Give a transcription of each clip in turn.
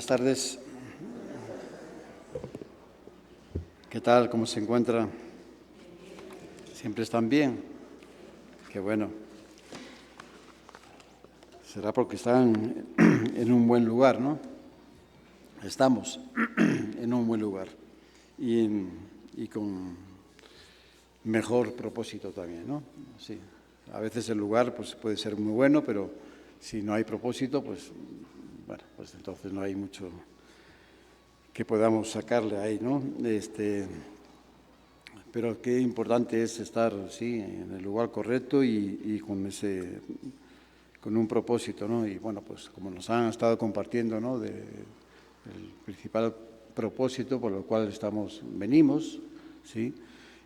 tardes. ¿Qué tal? ¿Cómo se encuentran? ¿Siempre están bien? Qué bueno. Será porque están en un buen lugar, ¿no? Estamos en un buen lugar y con mejor propósito también, ¿no? Sí. A veces el lugar pues, puede ser muy bueno, pero si no hay propósito, pues, bueno, pues entonces no hay mucho que podamos sacarle ahí, ¿no? Pero qué importante es estar, sí, en el lugar correcto y con un propósito, ¿no? Y bueno, pues como nos han estado compartiendo, ¿no? El principal propósito por el cual venimos, ¿sí?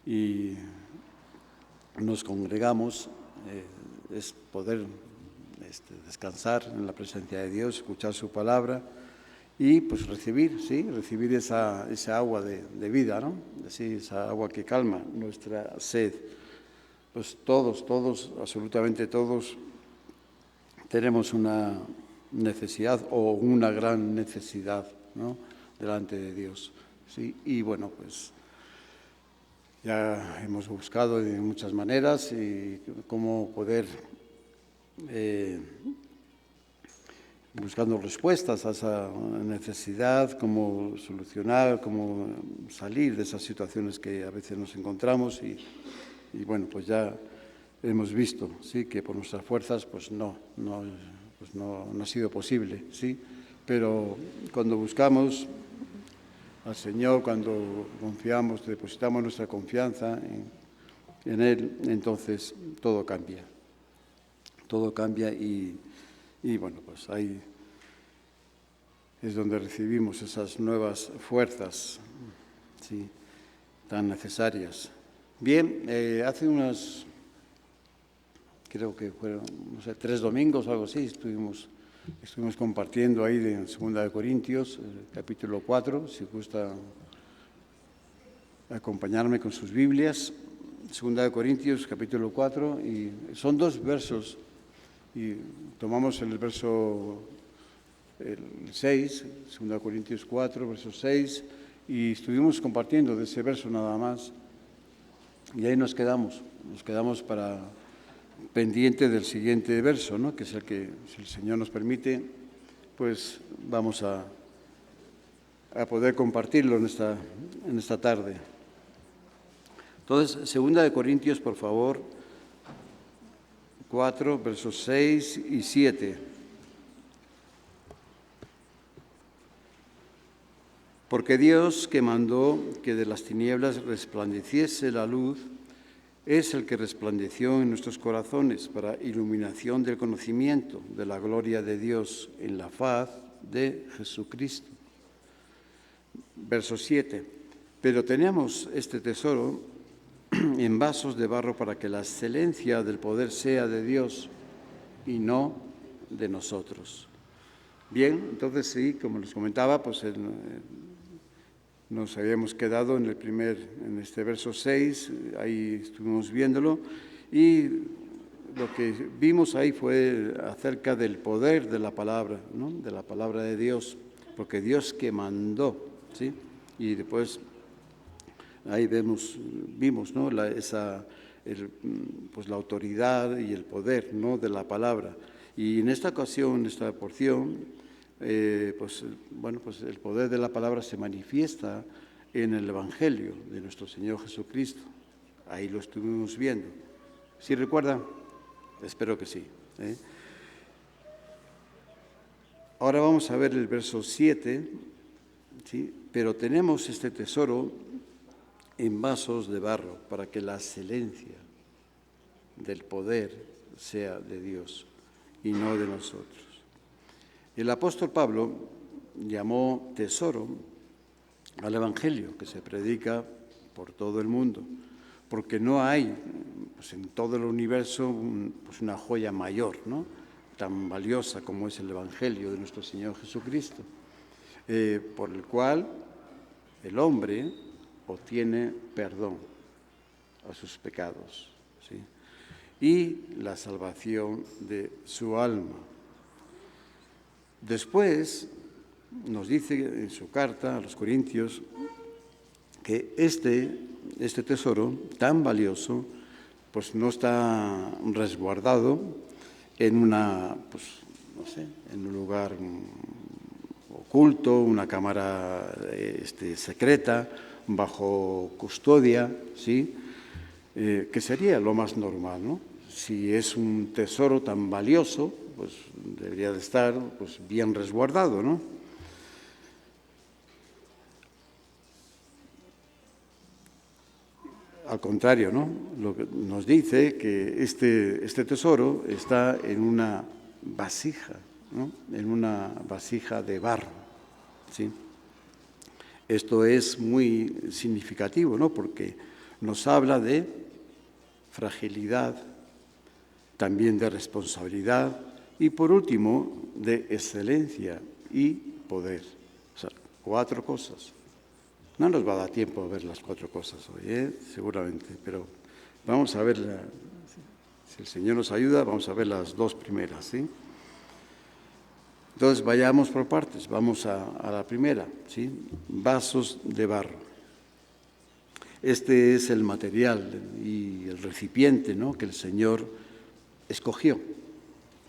Y nos congregamos, es poder descansar en la presencia de Dios, escuchar su palabra y pues recibir esa agua de vida, ¿no? Sí, esa agua que calma nuestra sed. Pues todos, absolutamente todos, tenemos una necesidad o una gran necesidad, ¿no? Delante de Dios, ¿sí? Y bueno, pues ya hemos buscado de muchas maneras y cómo poder buscando respuestas a esa necesidad, cómo solucionar, cómo salir de esas situaciones que a veces nos encontramos y bueno, pues ya hemos visto, sí, que por nuestras fuerzas pues no ha sido posible, sí, pero cuando buscamos al Señor, cuando confiamos, depositamos nuestra confianza en Él, entonces todo cambia y bueno, pues ahí es donde recibimos esas nuevas fuerzas, sí, tan necesarias. Bien, hace creo que fueron, 3 domingos o algo así, estuvimos compartiendo ahí en 2 de Corintios, capítulo 4, si gusta acompañarme con sus Biblias. 2 de Corintios, capítulo 4, y son 2 versos. Y tomamos el verso 6, 2 Corintios 4, verso 6, y estuvimos compartiendo de ese verso nada más. Y ahí nos quedamos para pendiente del siguiente verso, ¿no? Que es el que, si el Señor nos permite, pues vamos a poder compartirlo en esta tarde. Entonces, 2 Corintios, por favor, 4, versos 6 y 7. Porque Dios, que mandó que de las tinieblas resplandeciese la luz, es el que resplandeció en nuestros corazones para iluminación del conocimiento de la gloria de Dios en la faz de Jesucristo. Verso 7. Pero tenemos este tesoro en vasos de barro para que la excelencia del poder sea de Dios y no de nosotros. Bien, entonces sí, como les comentaba, pues nos habíamos quedado en este verso 6, ahí estuvimos viéndolo, y lo que vimos ahí fue acerca del poder de la palabra, ¿no? De la palabra de Dios, porque Dios que mandó, ¿sí? Y después ahí vimos, ¿no? La autoridad y el poder, ¿no? De la palabra. Y en esta ocasión, en esta porción, pues el poder de la palabra se manifiesta en el Evangelio de nuestro Señor Jesucristo. Ahí lo estuvimos viendo. ¿Sí recuerdan? Espero que sí. Ahora vamos a ver el verso 7, ¿sí? Pero tenemos este tesoro en vasos de barro para que la excelencia del poder sea de Dios y no de nosotros. El apóstol Pablo llamó tesoro al Evangelio que se predica por todo el mundo, porque no hay pues, en todo el universo una joya mayor, ¿no? Tan valiosa como es el Evangelio de nuestro Señor Jesucristo, por el cual el hombre obtiene perdón a sus pecados, ¿sí? Y la salvación de su alma. Después nos dice en su carta a los Corintios que este tesoro tan valioso pues no está resguardado en una, pues, no sé, en un lugar oculto, una cámara secreta, bajo custodia, ¿sí? Que sería lo más normal, ¿no? Si es un tesoro tan valioso, pues debería de estar pues, bien resguardado, ¿no? Al contrario, ¿no? Lo que nos dice que este tesoro está en una vasija, ¿no? En una vasija de barro, ¿sí? Esto es muy significativo, ¿no? Porque nos habla de fragilidad, también de responsabilidad y, por último, de excelencia y poder. O sea, 4 cosas. No nos va a dar tiempo a ver las 4 cosas hoy, seguramente, pero vamos a ver, si el Señor nos ayuda, vamos a ver las 2 primeras, ¿sí? Entonces, vayamos por partes, vamos a la primera, ¿sí? Vasos de barro. Este es el material y el recipiente, ¿no?, que el Señor escogió,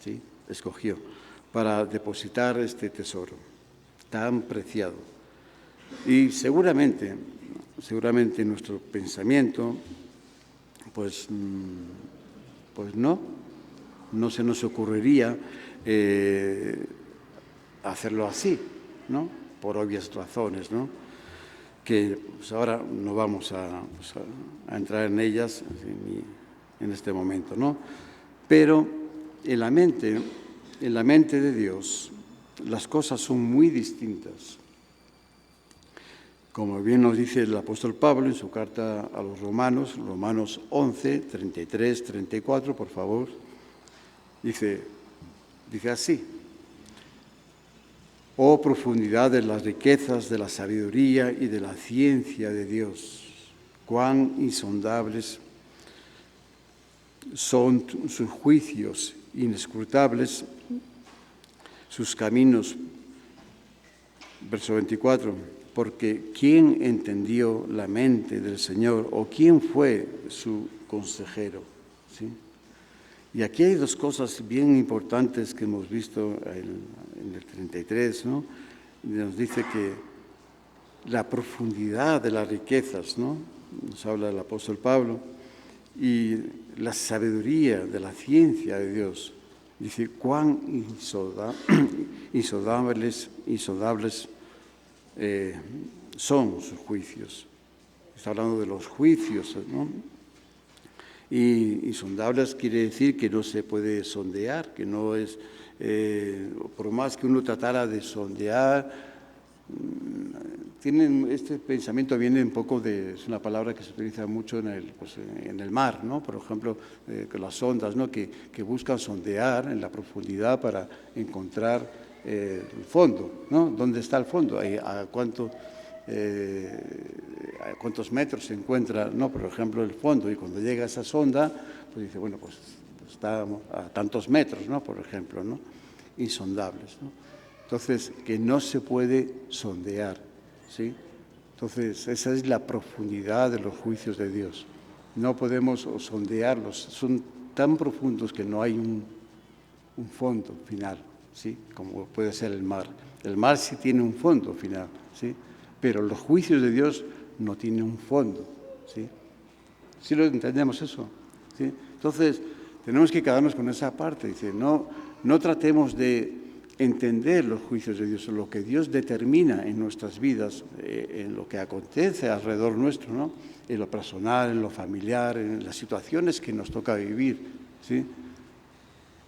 ¿sí? Escogió para depositar este tesoro tan preciado. Y seguramente nuestro pensamiento, pues no se nos ocurriría hacerlo así, ¿no? Por obvias razones, ¿no? Que pues, ahora no vamos a entrar en ellas en este momento, ¿no? Pero en la mente de Dios las cosas son muy distintas. Como bien nos dice el apóstol Pablo en su carta a los Romanos, Romanos 11, 33, 34, por favor, dice así: oh profundidad de las riquezas, de la sabiduría y de la ciencia de Dios, cuán insondables son sus juicios, inescrutables sus caminos. Verso 24, porque ¿quién entendió la mente del Señor o quién fue su consejero? ¿Sí? Y aquí hay 2 cosas bien importantes que hemos visto en el 33, ¿no? Nos dice que la profundidad de las riquezas, ¿no? Nos habla el apóstol Pablo, y la sabiduría de la ciencia de Dios. Dice, cuán insondables son sus juicios. Está hablando de los juicios, ¿no? Y insondables quiere decir que no se puede sondear, que no es, por más que uno tratara de sondear, este pensamiento viene un poco es una palabra que se utiliza mucho en el mar, ¿no? Por ejemplo, con las sondas, ¿no? Que buscan sondear en la profundidad para encontrar el fondo, ¿no? ¿Dónde está el fondo? ¿A cuántos metros se encuentra, ¿no? Por ejemplo, el fondo? Y cuando llega a esa sonda, pues dice, bueno, pues está a tantos metros, ¿no? Por ejemplo, ¿no? Insondables, ¿no? Entonces, que no se puede sondear, ¿sí? Entonces, esa es la profundidad de los juicios de Dios. No podemos sondearlos, son tan profundos que no hay un fondo final, ¿sí? Como puede ser el mar. El mar sí tiene un fondo final, ¿sí? Pero los juicios de Dios no tienen un fondo, ¿sí? ¿Sí lo entendemos eso? ¿Sí? Entonces, tenemos que quedarnos con esa parte. Dice, no tratemos de entender los juicios de Dios, lo que Dios determina en nuestras vidas, en lo que acontece alrededor nuestro, ¿no? En lo personal, en lo familiar, en las situaciones que nos toca vivir, ¿sí?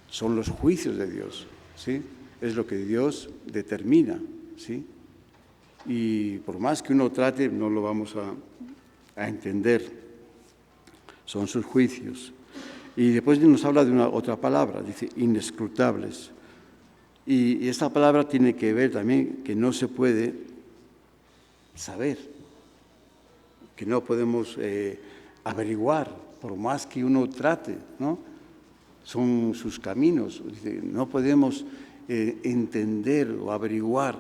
Son los juicios de Dios, ¿sí? Es lo que Dios determina, ¿sí? Y por más que uno trate, no lo vamos a entender. Son sus juicios. Y después nos habla de otra palabra, dice inescrutables. Y esta palabra tiene que ver también que no se puede saber, que no podemos averiguar, por más que uno trate, ¿no? Son sus caminos. Dice, no podemos entender o averiguar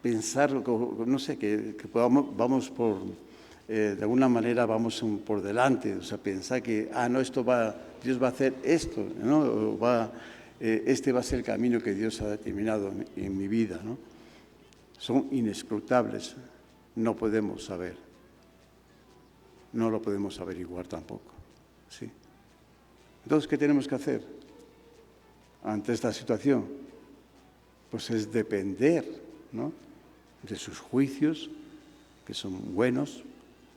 pensar, no sé, que vamos por, de alguna manera vamos por delante, o sea, pensar que, no, Dios va a hacer esto, ¿no? Este va a ser el camino que Dios ha determinado en mi vida, ¿no? Son inescrutables, no podemos saber, no lo podemos averiguar tampoco, ¿sí? Entonces, ¿qué tenemos que hacer ante esta situación? Pues es depender, ¿no?, de sus juicios, que son buenos,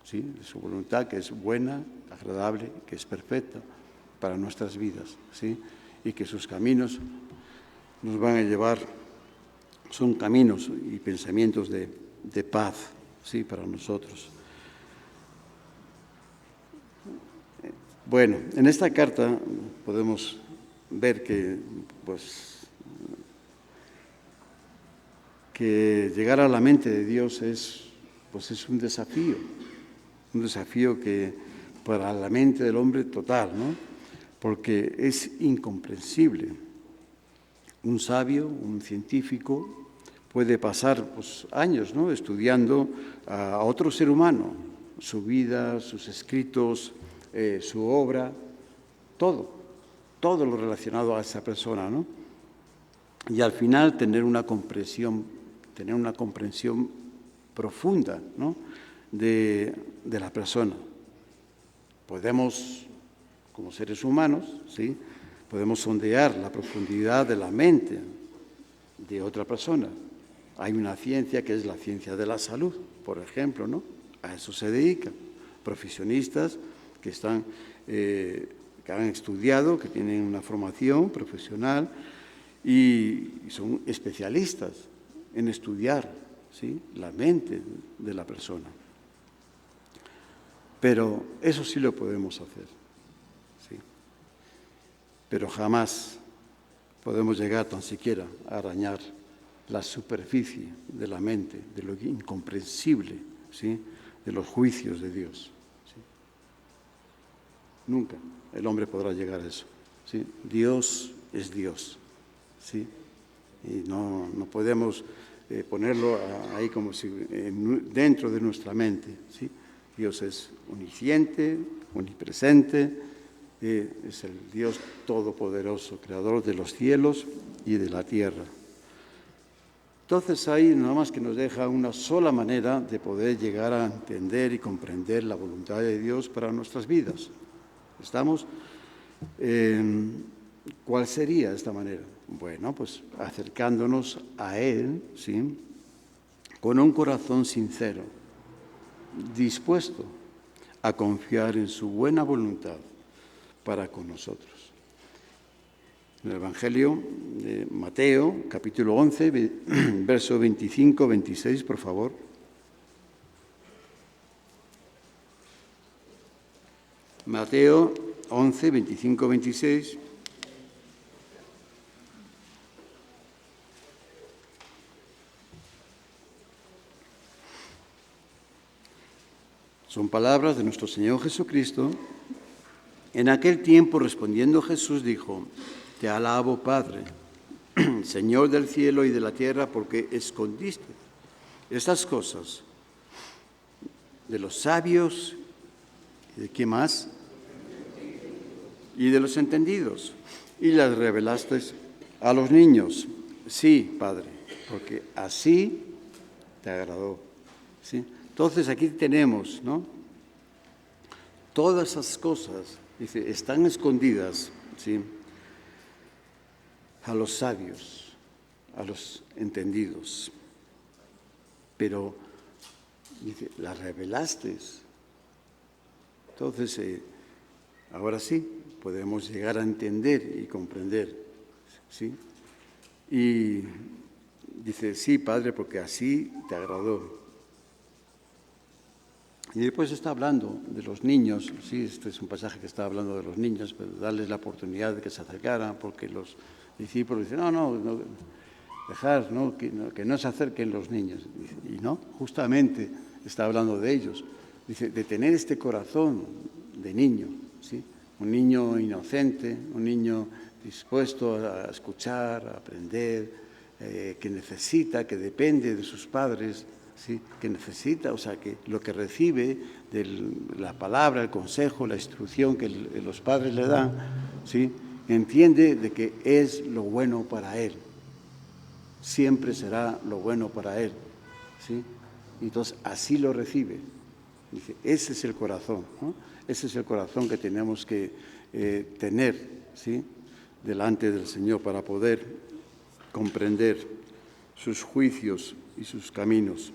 ¿sí?, de su voluntad, que es buena, agradable, que es perfecta para nuestras vidas, ¿sí?, y que sus caminos nos van a llevar, son caminos y pensamientos de paz, ¿sí?, para nosotros. Bueno, en esta carta podemos ver que, que llegar a la mente de Dios es un desafío que para la mente del hombre total, ¿no?, porque es incomprensible. Un sabio, un científico, puede pasar años, ¿no?, estudiando a otro ser humano, su vida, sus escritos, su obra, todo lo relacionado a esa persona, ¿no? Y al final tener una comprensión profunda, ¿no?, de la persona. Podemos, como seres humanos, ¿sí?, podemos sondear la profundidad de la mente de otra persona. Hay una ciencia que es la ciencia de la salud, por ejemplo, ¿no? A eso se dedica. Profesionistas que han estudiado, que tienen una formación profesional y son especialistas en estudiar, ¿sí?, la mente de la persona. Pero eso sí lo podemos hacer, ¿sí? Pero jamás podemos llegar tan siquiera a arañar la superficie de la mente, de lo incomprensible, ¿sí?, de los juicios de Dios, ¿sí? Nunca el hombre podrá llegar a eso, ¿sí? Dios es Dios, ¿sí? Y no podemos ponerlo ahí como si dentro de nuestra mente, ¿sí? Dios es omnisciente, omnipresente, es el Dios todopoderoso, creador de los cielos y de la tierra. Entonces ahí nada más que nos deja una sola manera de poder llegar a entender y comprender la voluntad de Dios para nuestras vidas. ¿Estamos? ¿Cuál sería esta manera? Bueno, pues acercándonos a Él, ¿sí?, con un corazón sincero, dispuesto a confiar en su buena voluntad para con nosotros. En el Evangelio de Mateo, capítulo 11, verso 25-26, por favor. Mateo 11, 25-26. Son palabras de nuestro Señor Jesucristo. En aquel tiempo, respondiendo Jesús, dijo: Te alabo, Padre, Señor del cielo y de la tierra, porque escondiste estas cosas de los sabios, ¿y de qué más? Y de los entendidos, y las revelaste a los niños. Sí, Padre, porque así te agradó, ¿sí? Entonces aquí tenemos, ¿no?, todas esas cosas, dice, están escondidas, ¿sí?, a los sabios, a los entendidos. Pero, dice, las revelaste. Entonces, ahora sí, podemos llegar a entender y comprender, ¿sí? Y dice, sí, Padre, porque así te agradó. Y después está hablando de los niños, sí, este es un pasaje que está hablando de los niños, pero darles la oportunidad de que se acercaran, porque los discípulos dicen, no, dejar, ¿no?, que no se acerquen los niños. Y no, justamente está hablando de ellos. Dice, de tener este corazón de niño, ¿sí? Un niño inocente, un niño dispuesto a escuchar, a aprender, que necesita, que depende de sus padres, ¿sí? Que necesita, o sea, que lo que recibe de la palabra, el consejo, la instrucción que los padres le dan, ¿sí? Entiende de que es lo bueno para él. Siempre será lo bueno para él, ¿sí? Entonces, así lo recibe. Dice, ese es el corazón, ¿no? Ese es el corazón que tenemos que tener, ¿sí? Delante del Señor para poder comprender sus juicios y sus caminos.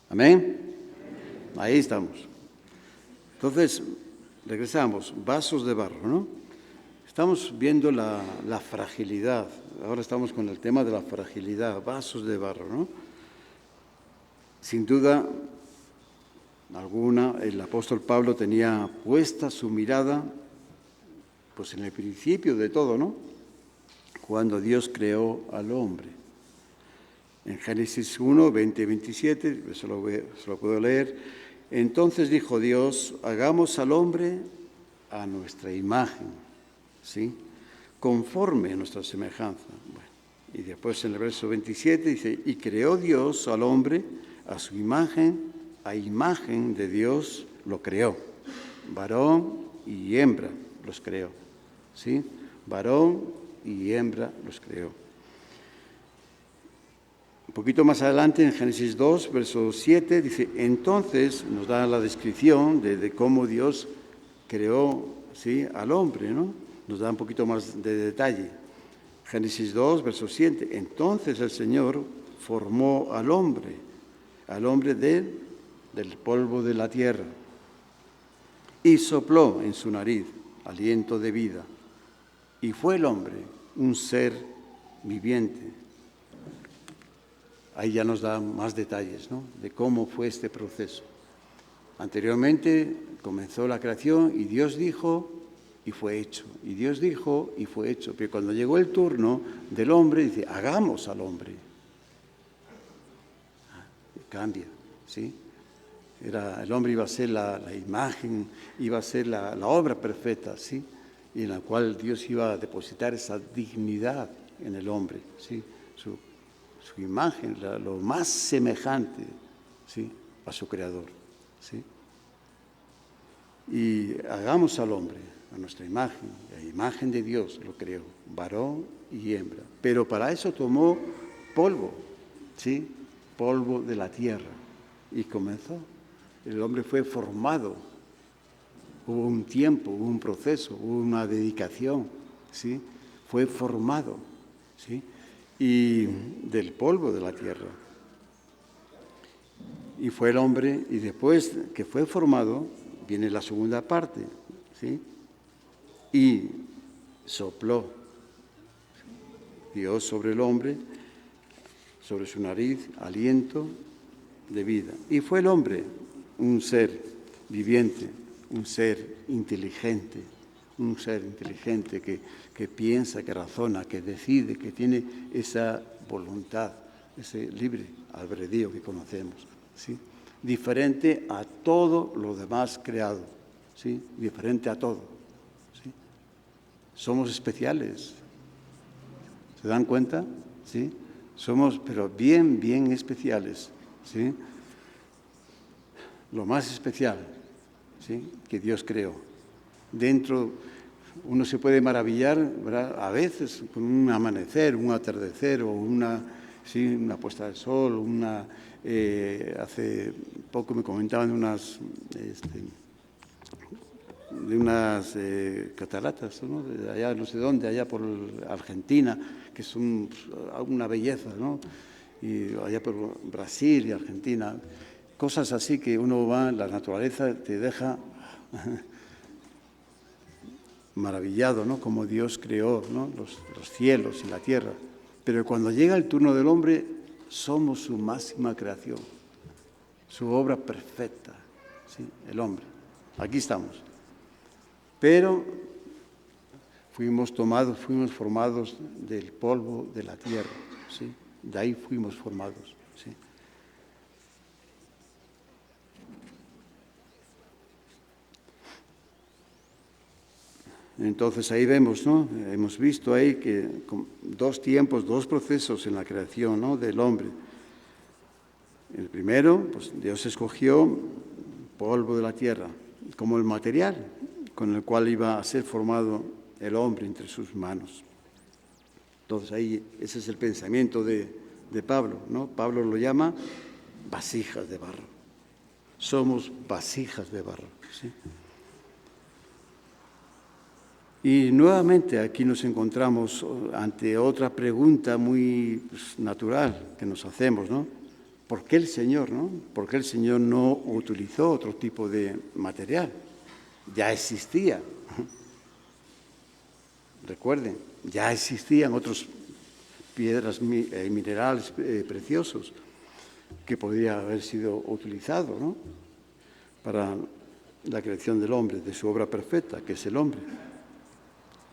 ¿Amén? Ahí estamos. Entonces, regresamos, vasos de barro, ¿no? Estamos viendo la fragilidad. Ahora estamos con el tema de la fragilidad, vasos de barro, ¿no? Sin duda alguna, el apóstol Pablo tenía puesta su mirada, pues en el principio de todo, ¿no? Cuando Dios creó al hombre. En Génesis 1, 20 y 27, se lo puedo leer. Entonces dijo Dios, hagamos al hombre a nuestra imagen, ¿sí? Conforme a nuestra semejanza. Bueno, y después en el verso 27 dice, y creó Dios al hombre a su imagen, a imagen de Dios lo creó. Varón y hembra los creó, ¿sí? Varón y hembra los creó. Un poquito más adelante, en Génesis 2, verso 7, dice, entonces nos da la descripción de cómo Dios creó, ¿sí? Al hombre, ¿no? Nos da un poquito más de detalle. Génesis 2, verso 7, entonces el Señor formó al hombre del polvo de la tierra y sopló en su nariz aliento de vida. Y fue el hombre un ser viviente. Ahí ya nos da más detalles, ¿no? De cómo fue este proceso. Anteriormente comenzó la creación y Dios dijo y fue hecho. Y Dios dijo y fue hecho. Pero cuando llegó el turno del hombre, dice, hagamos al hombre. Cambia, ¿sí? El hombre iba a ser la imagen, iba a ser la obra perfecta, ¿sí? Y en la cual Dios iba a depositar esa dignidad en el hombre, ¿sí? Su imagen, lo más semejante, ¿sí? A su Creador, ¿sí? Y hagamos al hombre a nuestra imagen, la imagen de Dios lo creó, varón y hembra. Pero para eso tomó polvo, ¿sí? Polvo de la tierra. Y comenzó. El hombre fue formado. Hubo un tiempo, hubo un proceso, hubo una dedicación, ¿sí? Fue formado, ¿sí? Y del polvo de la tierra. Y fue el hombre, y después que fue formado, viene la segunda parte, ¿sí? Y sopló Dios sobre el hombre, sobre su nariz, aliento de vida. Y fue el hombre un ser viviente, un ser inteligente que piensa, que razona, que decide, que tiene esa voluntad, ese libre albedrío que conocemos, ¿sí? Diferente a todo lo demás creado, ¿sí? Diferente a todo, ¿sí? Somos especiales, ¿se dan cuenta? ¿Sí? Somos, pero bien, bien especiales, ¿sí? Lo más especial, ¿sí? Que Dios creó. Dentro, uno se puede maravillar, ¿verdad? A veces con un amanecer, un atardecer o una puesta de sol, hace poco me comentaban de unas cataratas, ¿no? De allá, no sé dónde, allá por Argentina, que son una belleza, ¿no? Y allá por Brasil y Argentina, cosas así que uno va, la naturaleza te deja maravillado, ¿no? Como Dios creó, ¿no? Los cielos y la tierra. Pero cuando llega el turno del hombre, somos su máxima creación, su obra perfecta, ¿sí? El hombre. Aquí estamos. Pero fuimos formados del polvo de la tierra, ¿sí? De ahí fuimos formados, ¿sí? Entonces ahí vemos, ¿no? Hemos visto ahí que dos tiempos, dos procesos en la creación, ¿no?, del hombre. El primero, pues Dios escogió polvo de la tierra como el material con el cual iba a ser formado el hombre entre sus manos. Entonces ahí ese es el pensamiento de Pablo, ¿no? Pablo lo llama vasijas de barro. Somos vasijas de barro, ¿sí? Y nuevamente aquí nos encontramos ante otra pregunta muy natural que nos hacemos, ¿no? ¿Por qué el Señor, no? ¿Por qué el Señor no utilizó otro tipo de material? Ya existía. Recuerden, ya existían otras piedras y minerales preciosos que podría haber sido utilizado, ¿no?, para la creación del hombre, de su obra perfecta, que es el hombre.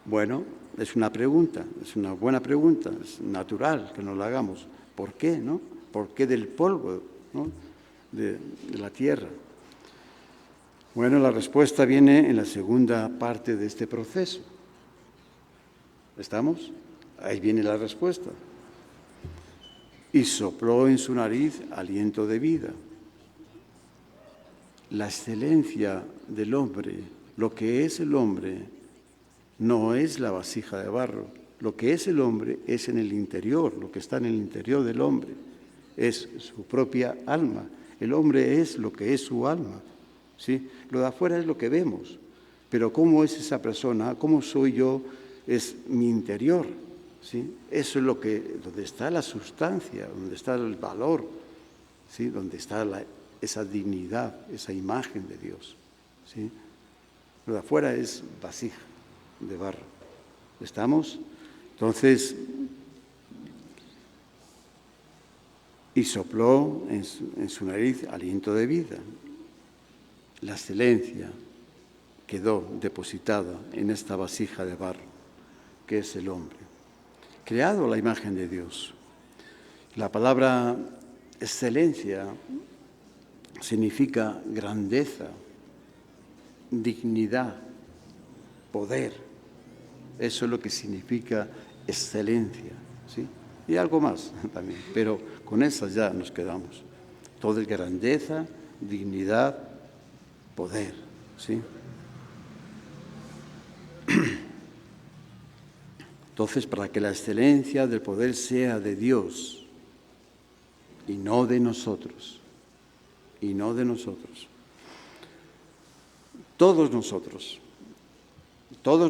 Bueno, es una pregunta, es una buena pregunta, es natural que nos la hagamos. ¿Por qué, no? ¿Por qué del polvo, ¿no?, de la tierra? Bueno, la respuesta viene en la segunda parte de este proceso. ¿Estamos? Ahí viene la respuesta. Y sopló en su nariz aliento de vida. La excelencia del hombre, lo que es el hombre, no es la vasija de barro. Lo que es el hombre es en el interior, lo que está en el interior del hombre. Es su propia alma. El hombre es lo que es su alma, ¿sí? Lo de afuera es lo que vemos, pero cómo es esa persona, cómo soy yo, es mi interior, ¿sí? Eso es donde está la sustancia, donde está el valor, ¿sí?, donde está esa dignidad, esa imagen de Dios, ¿sí? Lo de afuera es vasija de barro. ¿Estamos? Entonces, y sopló en su nariz aliento de vida. La excelencia quedó depositada en esta vasija de barro, que es el hombre, creado a la imagen de Dios. La palabra excelencia significa grandeza, dignidad, poder. Eso es lo que significa excelencia, ¿sí? Y algo más también, pero con esas ya nos quedamos. Todo es grandeza, dignidad, poder, ¿sí? Entonces, para que la excelencia del poder sea de Dios y no de nosotros, todos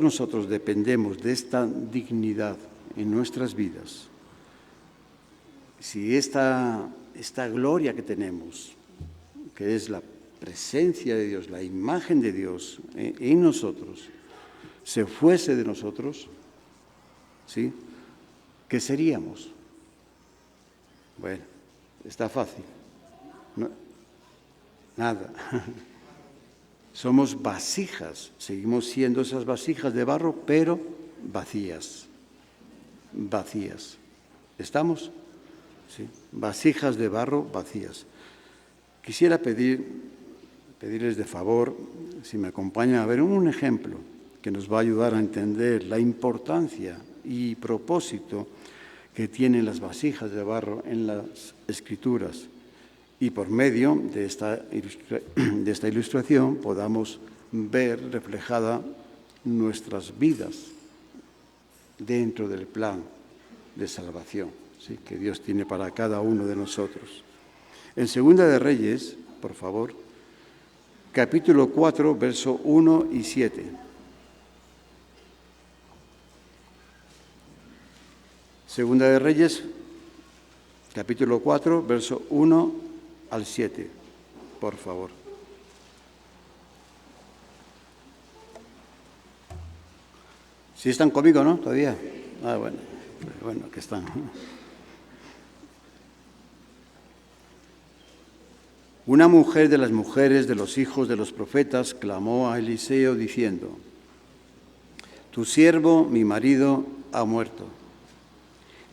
nosotros dependemos de esta dignidad en nuestras vidas. Si esta gloria que tenemos, que es la presencia de Dios, la imagen de Dios en nosotros, se fuese de nosotros, ¿sí?, ¿qué seríamos? Bueno, está fácil. No, nada. Somos vasijas, seguimos siendo esas vasijas de barro, pero vacías. Vacías. ¿Estamos? Sí. Vasijas de barro vacías. Quisiera pedirles de favor, si me acompañan, a ver un ejemplo que nos va a ayudar a entender la importancia y propósito que tienen las vasijas de barro en las Escrituras. Y por medio de esta ilustración podamos ver reflejada nuestras vidas dentro del plan de salvación, ¿sí?, que Dios tiene para cada uno de nosotros. En Segunda de Reyes, por favor, capítulo 4, verso 1 y 7. Segunda de Reyes, capítulo 4, verso 1 al 7, por favor. ¿Sí están conmigo, no? ¿Todavía? Ah, bueno, que están. Una mujer de las mujeres de los hijos de los profetas clamó a Eliseo diciendo: Tu siervo, mi marido, ha muerto.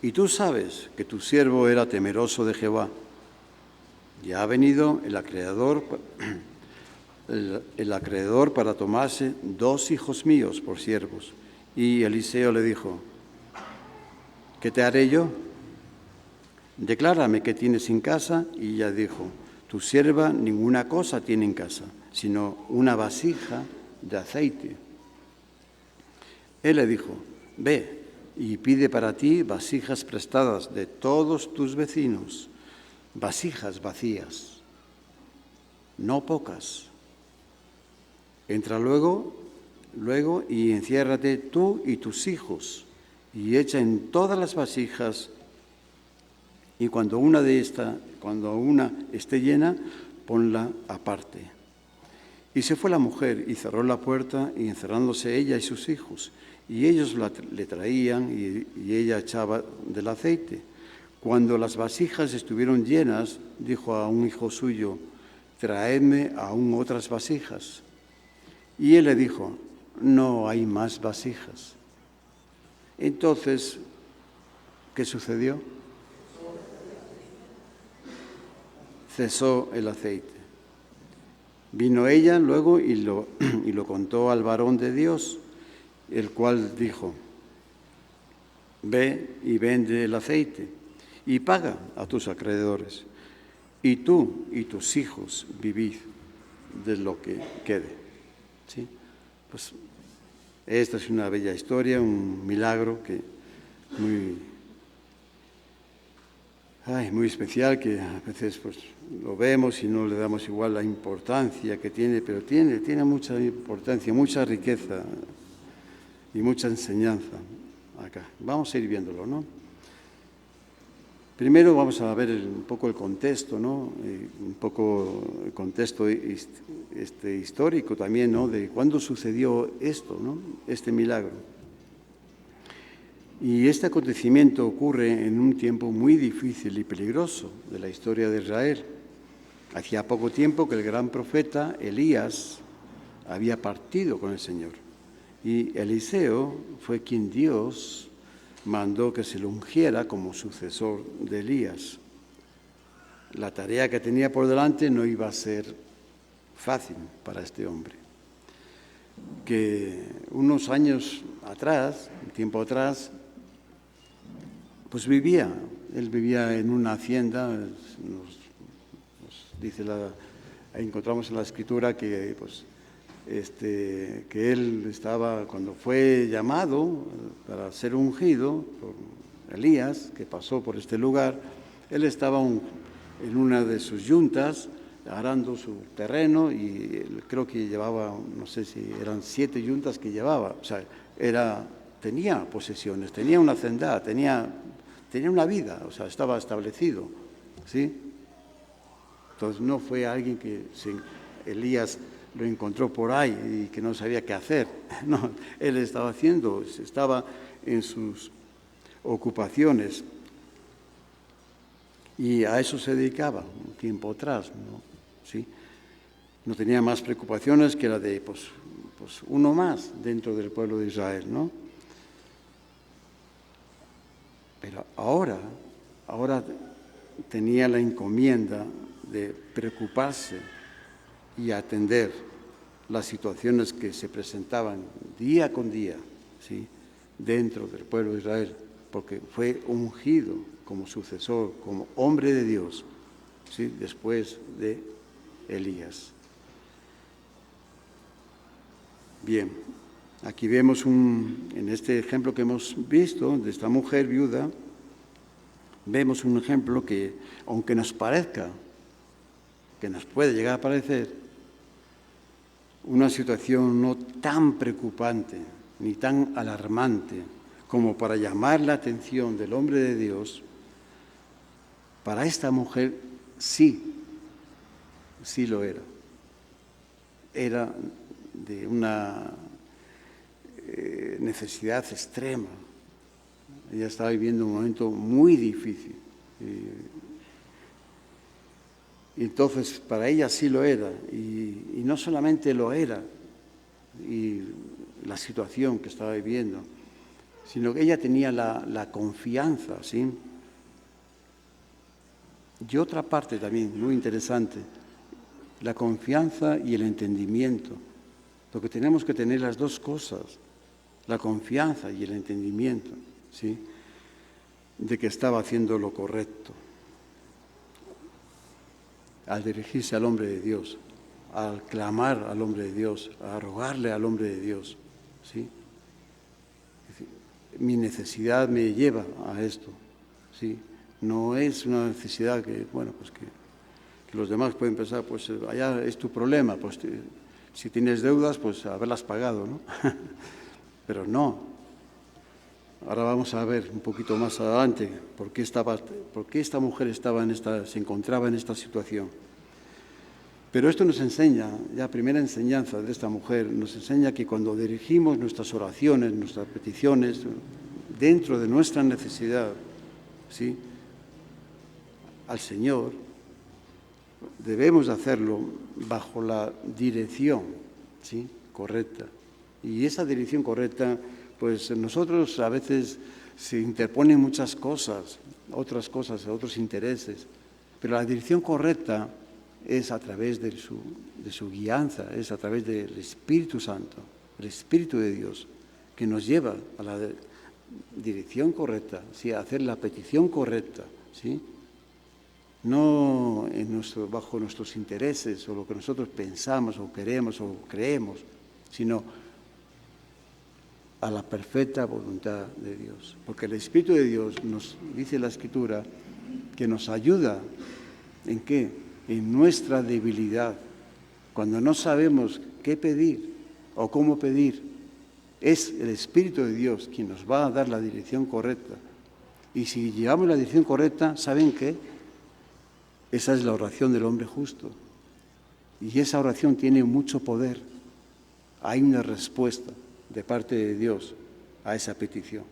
Y tú sabes que tu siervo era temeroso de Jehová. Ya ha venido el acreedor el acreedor para tomarse 2 hijos míos por siervos. Y Eliseo le dijo: ¿qué te haré yo? Declárame qué tienes en casa. Y ella dijo: tu sierva ninguna cosa tiene en casa, sino una vasija de aceite. Él le dijo: ve y pide para ti vasijas prestadas de todos tus vecinos, vasijas vacías, no pocas. Entra luego y enciérrate tú y tus hijos, y echa en todas las vasijas, y cuando una esté llena, ponla aparte. Y se fue la mujer y cerró la puerta, y encerrándose ella y sus hijos, y ellos le traían, y ella echaba del aceite. Cuando las vasijas estuvieron llenas, dijo a un hijo suyo: traedme aún otras vasijas. Y él le dijo: no hay más vasijas. Entonces, ¿qué sucedió? Cesó el aceite. Vino ella luego y lo contó al varón de Dios, el cual dijo: ve y vende el aceite y paga a tus acreedores, y tú y tus hijos vivid de lo que quede. ¿Sí? Pues esta es una bella historia, un milagro que muy especial, que a veces pues lo vemos y no le damos igual la importancia que tiene, pero tiene mucha importancia, mucha riqueza y mucha enseñanza acá. Vamos a ir viéndolo, ¿no? Primero vamos a ver un poco el contexto, ¿no? Un poco el contexto histórico también, ¿no? De cuándo sucedió esto, ¿no? Este milagro. Y este acontecimiento ocurre en un tiempo muy difícil y peligroso de la historia de Israel. Hacía poco tiempo que el gran profeta Elías había partido con el Señor. Y Eliseo fue quien Dios mandó que se lo ungiera como sucesor de Elías. La tarea que tenía por delante no iba a ser fácil para este hombre, que unos años atrás, un tiempo atrás, pues él vivía en una hacienda. Nos dice ahí encontramos en la Escritura que que él estaba, cuando fue llamado para ser ungido por Elías, que pasó por este lugar, él estaba en una de sus yuntas arando su terreno, y creo que llevaba, no sé si eran 7 yuntas que llevaba, o sea, tenía posesiones, tenía una hacendad, tenía una vida, o sea, estaba establecido, ¿sí? Entonces no fue alguien que Elías lo encontró por ahí y que no sabía qué hacer. No, él estaba en sus ocupaciones y a eso se dedicaba un tiempo atrás, ¿no? ¿Sí? No tenía más preocupaciones que la de pues uno más dentro del pueblo de Israel, ¿no? Pero ahora tenía la encomienda de preocuparse y atender las situaciones que se presentaban día con día, ¿sí?, dentro del pueblo de Israel, porque fue ungido como sucesor, como hombre de Dios, ¿sí?, después de Elías. Bien, aquí vemos en este ejemplo que hemos visto de esta mujer viuda, vemos un ejemplo que, aunque nos parezca, que nos puede llegar a parecer una situación no tan preocupante ni tan alarmante como para llamar la atención del hombre de Dios, para esta mujer sí lo era. Era de una necesidad extrema. Ella estaba viviendo un momento muy difícil. Y entonces para ella sí lo era, y no solamente lo era, y la situación que estaba viviendo, sino que ella tenía la confianza, ¿sí? Y otra parte también muy interesante, la confianza y el entendimiento. Lo que tenemos que tener las dos cosas, la confianza y el entendimiento, ¿sí?, de que estaba haciendo lo correcto. Al dirigirse al hombre de Dios, al clamar al hombre de Dios, a rogarle al hombre de Dios, ¿sí? Mi necesidad me lleva a esto, ¿sí? No es una necesidad que, bueno, pues que los demás pueden pensar, pues allá es tu problema, pues si tienes deudas, pues haberlas pagado, ¿no? Pero no. Ahora vamos a ver un poquito más adelante por qué esta mujer se encontraba en esta situación. Pero esto nos enseña, la primera enseñanza de esta mujer, nos enseña que cuando dirigimos nuestras oraciones, nuestras peticiones, dentro de nuestra necesidad, ¿sí?, al Señor, debemos hacerlo bajo la dirección, ¿sí?, correcta. Y esa dirección correcta, pues nosotros a veces se interponen muchas cosas, otros intereses, pero la dirección correcta es a través de su guianza, es a través del Espíritu Santo, el Espíritu de Dios, que nos lleva a la dirección correcta, ¿sí?, a hacer la petición correcta, ¿sí?, no bajo nuestros intereses o lo que nosotros pensamos o queremos o creemos, sino a la perfecta voluntad de Dios. Porque el Espíritu de Dios nos dice la Escritura que nos ayuda ¿en qué? En nuestra debilidad. Cuando no sabemos qué pedir o cómo pedir, es el Espíritu de Dios quien nos va a dar la dirección correcta. Y si llevamos la dirección correcta, ¿saben qué? Esa es la oración del hombre justo. Y esa oración tiene mucho poder. Hay una respuesta de parte de Dios a esa petición,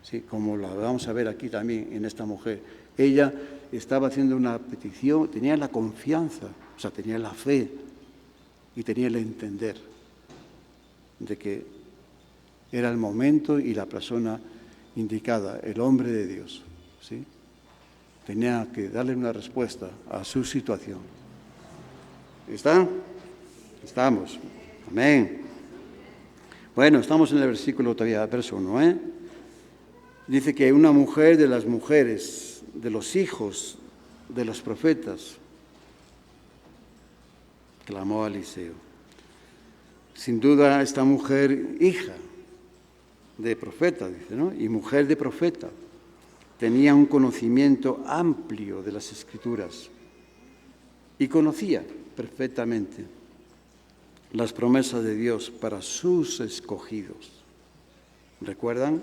¿sí?, como la vamos a ver aquí también en esta mujer. Ella estaba haciendo una petición, tenía la confianza, o sea, tenía la fe y tenía el entender de que era el momento y la persona indicada, el hombre de Dios, ¿sí? Tenía que darle una respuesta a su situación. ¿Están? Estamos. Amén. Bueno, estamos en el versículo todavía, verso 1, Dice que una mujer de las mujeres, de los hijos de los profetas, clamó a Eliseo. Sin duda, esta mujer, hija de profeta, dice, ¿no?, y mujer de profeta, tenía un conocimiento amplio de las Escrituras y conocía perfectamente las promesas de Dios para sus escogidos. ¿Recuerdan?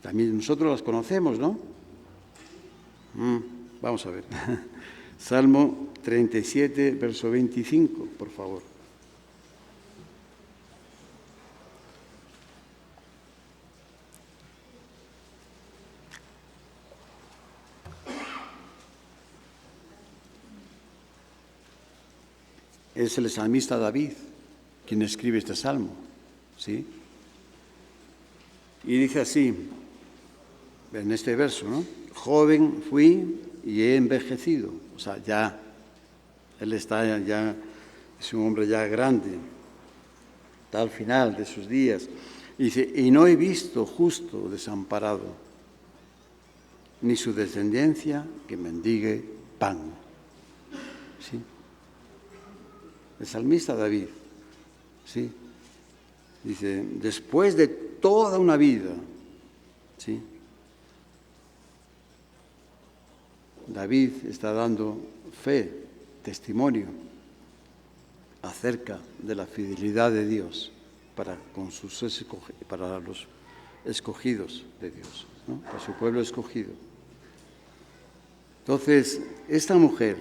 También nosotros las conocemos, ¿no? Vamos a ver. Salmo 37, verso 25, por favor. Es el salmista David quien escribe este salmo, ¿sí? Y dice así, en este verso, ¿no? Joven fui y he envejecido. O sea, ya, él está ya, es un hombre ya grande, está al final de sus días. Y dice, y no he visto justo desamparado, ni su descendencia que mendigue pan. ¿Sí? El salmista David, ¿sí? Dice, después de toda una vida, ¿sí?, David está dando fe, testimonio acerca de la fidelidad de Dios para los escogidos de Dios, ¿no?, para su pueblo escogido. Entonces, esta mujer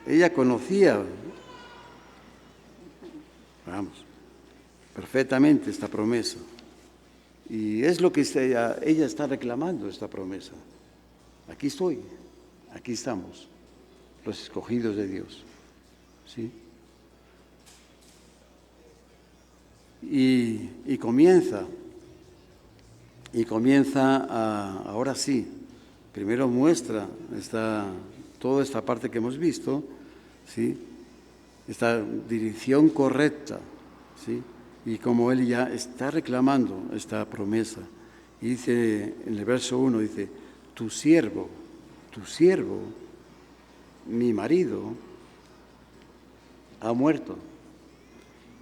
ella conocía, perfectamente esta promesa. Y es lo que ella está reclamando, esta promesa. Aquí estoy, aquí estamos, los escogidos de Dios, ¿sí? Y comienza ahora sí, primero muestra toda esta parte que hemos visto, ¿sí? Esta dirección correcta, ¿sí? Y como él ya está reclamando esta promesa, y dice en el verso 1, dice, tu siervo, mi marido, ha muerto.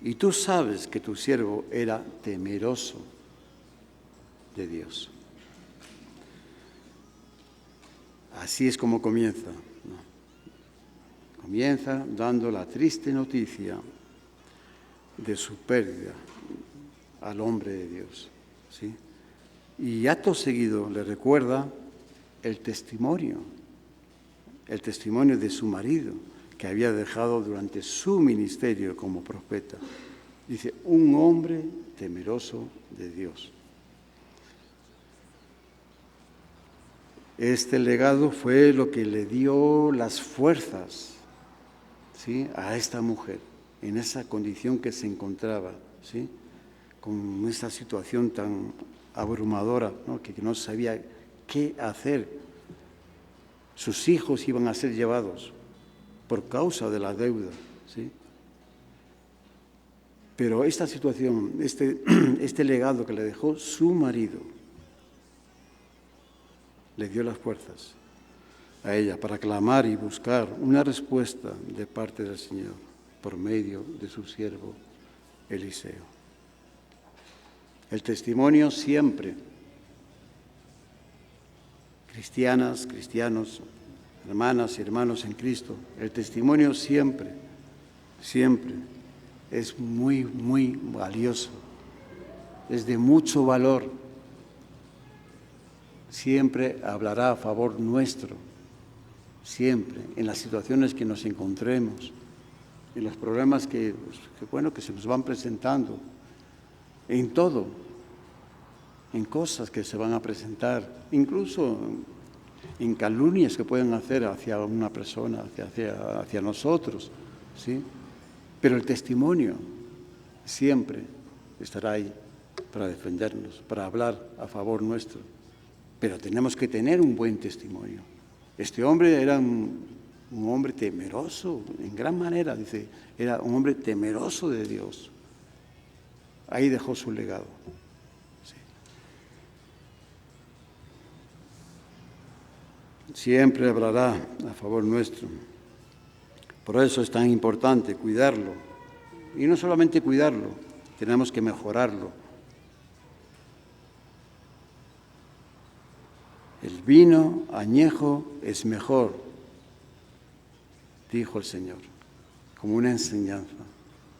Y tú sabes que tu siervo era temeroso de Dios. Así es como comienza, ¿no? Comienza dando la triste noticia de su pérdida al hombre de Dios, ¿sí? Y acto seguido le recuerda el testimonio de su marido que había dejado durante su ministerio como profeta. Dice, un hombre temeroso de Dios. Este legado fue lo que le dio las fuerzas, ¿sí?, a esta mujer, en esa condición que se encontraba, ¿sí?, con esta situación tan abrumadora, ¿no?, que no sabía qué hacer. Sus hijos iban a ser llevados por causa de la deuda, ¿sí? Pero esta situación, este legado que le dejó su marido, le dio las fuerzas a ella para clamar y buscar una respuesta de parte del Señor por medio de su siervo Eliseo. El testimonio siempre, cristianas, cristianos, hermanas y hermanos en Cristo, el testimonio siempre es muy, muy valioso, es de mucho valor. Siempre hablará a favor nuestro, siempre, en las situaciones que nos encontremos, en los problemas que se nos van presentando, en todo, en cosas que se van a presentar, incluso en calumnias que pueden hacer hacia una persona, hacia nosotros, ¿sí? Pero el testimonio siempre estará ahí para defendernos, para hablar a favor nuestro. Pero tenemos que tener un buen testimonio. Este hombre era un hombre temeroso, en gran manera, dice, era un hombre temeroso de Dios. Ahí dejó su legado. Sí. Siempre hablará a favor nuestro. Por eso es tan importante cuidarlo. Y no solamente cuidarlo, tenemos que mejorarlo. El vino añejo es mejor, dijo el Señor, como una enseñanza.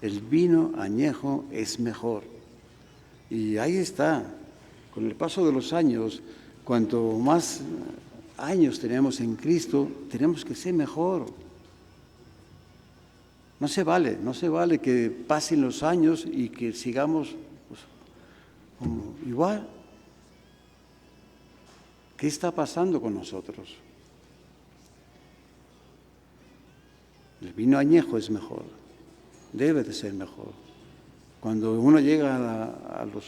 El vino añejo es mejor. Y ahí está, con el paso de los años, cuanto más años tenemos en Cristo, tenemos que ser mejor. No se vale que pasen los años y que sigamos pues, como igual. ¿Qué está pasando con nosotros? El vino añejo es mejor, debe de ser mejor. Cuando uno llega a los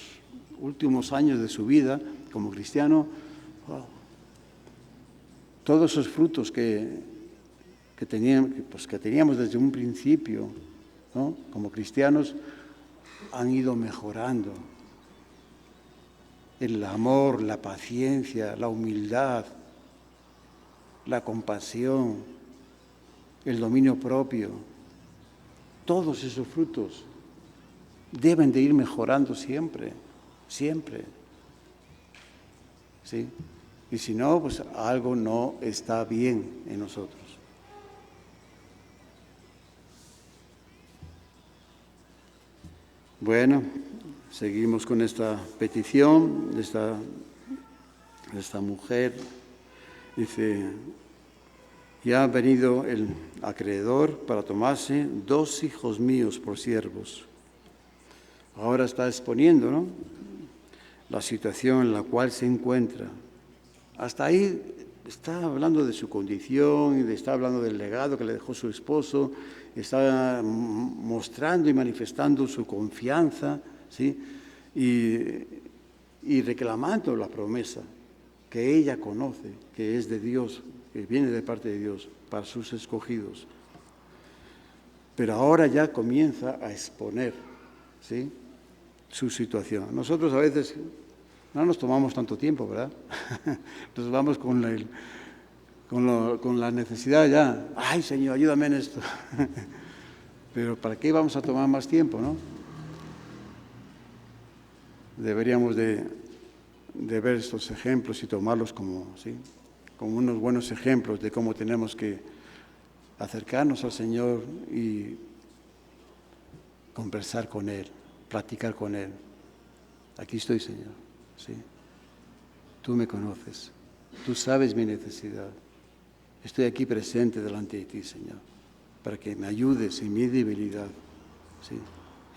últimos años de su vida como cristiano, wow, todos esos frutos que teníamos desde un principio, ¿no?, como cristianos, han ido mejorando. El amor, la paciencia, la humildad, la compasión, el dominio propio, todos esos frutos deben de ir mejorando siempre, siempre. ¿Sí? Y si no, pues algo no está bien en nosotros. Bueno, seguimos con esta petición de esta mujer. Dice, ya ha venido el acreedor para tomarse 2 hijos míos por siervos. Ahora está exponiendo, ¿no?, la situación en la cual se encuentra. Hasta ahí está hablando de su condición, está hablando del legado que le dejó su esposo, está mostrando y manifestando su confianza, ¿sí?, y reclamando la promesa que ella conoce, que es de Dios, que viene de parte de Dios para sus escogidos. pero ahora ya comienza a exponer, ¿sí?, su situación. Nosotros a veces no nos tomamos tanto tiempo, ¿verdad? Nos vamos con la necesidad ya. ¡Ay, Señor, ayúdame en esto! Pero ¿para qué vamos a tomar más tiempo, no? Deberíamos de ver estos ejemplos y tomarlos como, ¿sí?, como unos buenos ejemplos de cómo tenemos que acercarnos al Señor y conversar con Él, practicar con Él. Aquí estoy, Señor, ¿sí? Tú me conoces, tú sabes mi necesidad. Estoy aquí presente delante de ti, Señor, para que me ayudes en mi debilidad, ¿sí?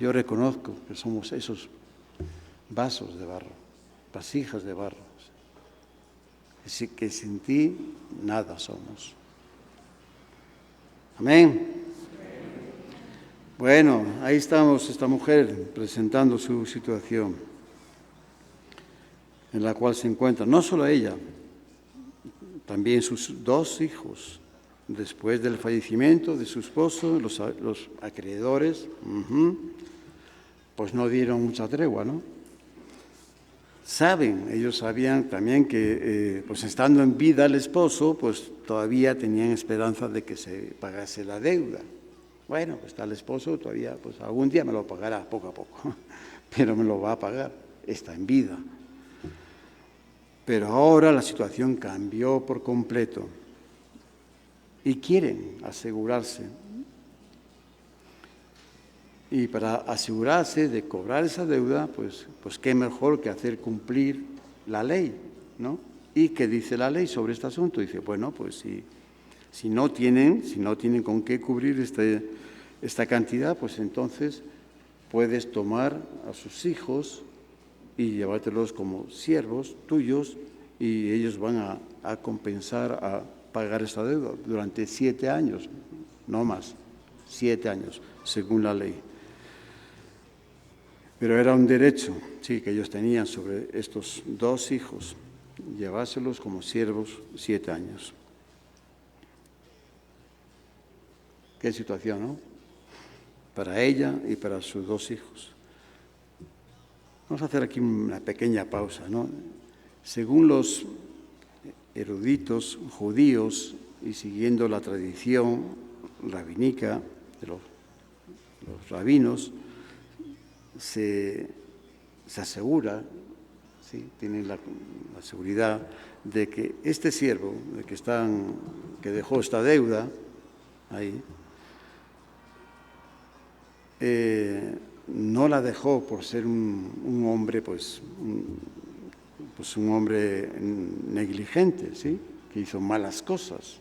Yo reconozco que somos esos vasos de barro, vasijas de barro, así que sin ti nada somos. Amén. Bueno, ahí estamos, esta mujer presentando su situación en la cual se encuentra, no solo ella, también sus 2 hijos, después del fallecimiento de su esposo, los acreedores, pues no dieron mucha tregua, ¿no? Ellos sabían también que, pues estando en vida el esposo, pues todavía tenían esperanza de que se pagase la deuda. Bueno, pues está el esposo, todavía, pues algún día me lo pagará poco a poco, pero me lo va a pagar, está en vida. Pero ahora la situación cambió por completo y quieren asegurarse. Y para asegurarse de cobrar esa deuda, pues qué mejor que hacer cumplir la ley, ¿no? ¿Y qué dice la ley sobre este asunto? Dice, bueno, pues si no tienen con qué cubrir esta cantidad, pues entonces puedes tomar a sus hijos y llevártelos como siervos tuyos y ellos van a compensar, a pagar esta deuda durante 7 años, no más, 7 años, según la ley. Pero era un derecho, sí, que ellos tenían sobre estos 2 hijos, llevárselos como siervos 7 años. Qué situación, ¿no? Para ella y para sus 2 hijos. Vamos a hacer aquí una pequeña pausa, ¿no? Según los eruditos judíos y siguiendo la tradición rabínica de los rabinos, se asegura, ¿sí?, tienen la seguridad de que este siervo, que dejó esta deuda ahí, no la dejó por ser un hombre, un hombre negligente, ¿sí?, que hizo malas cosas,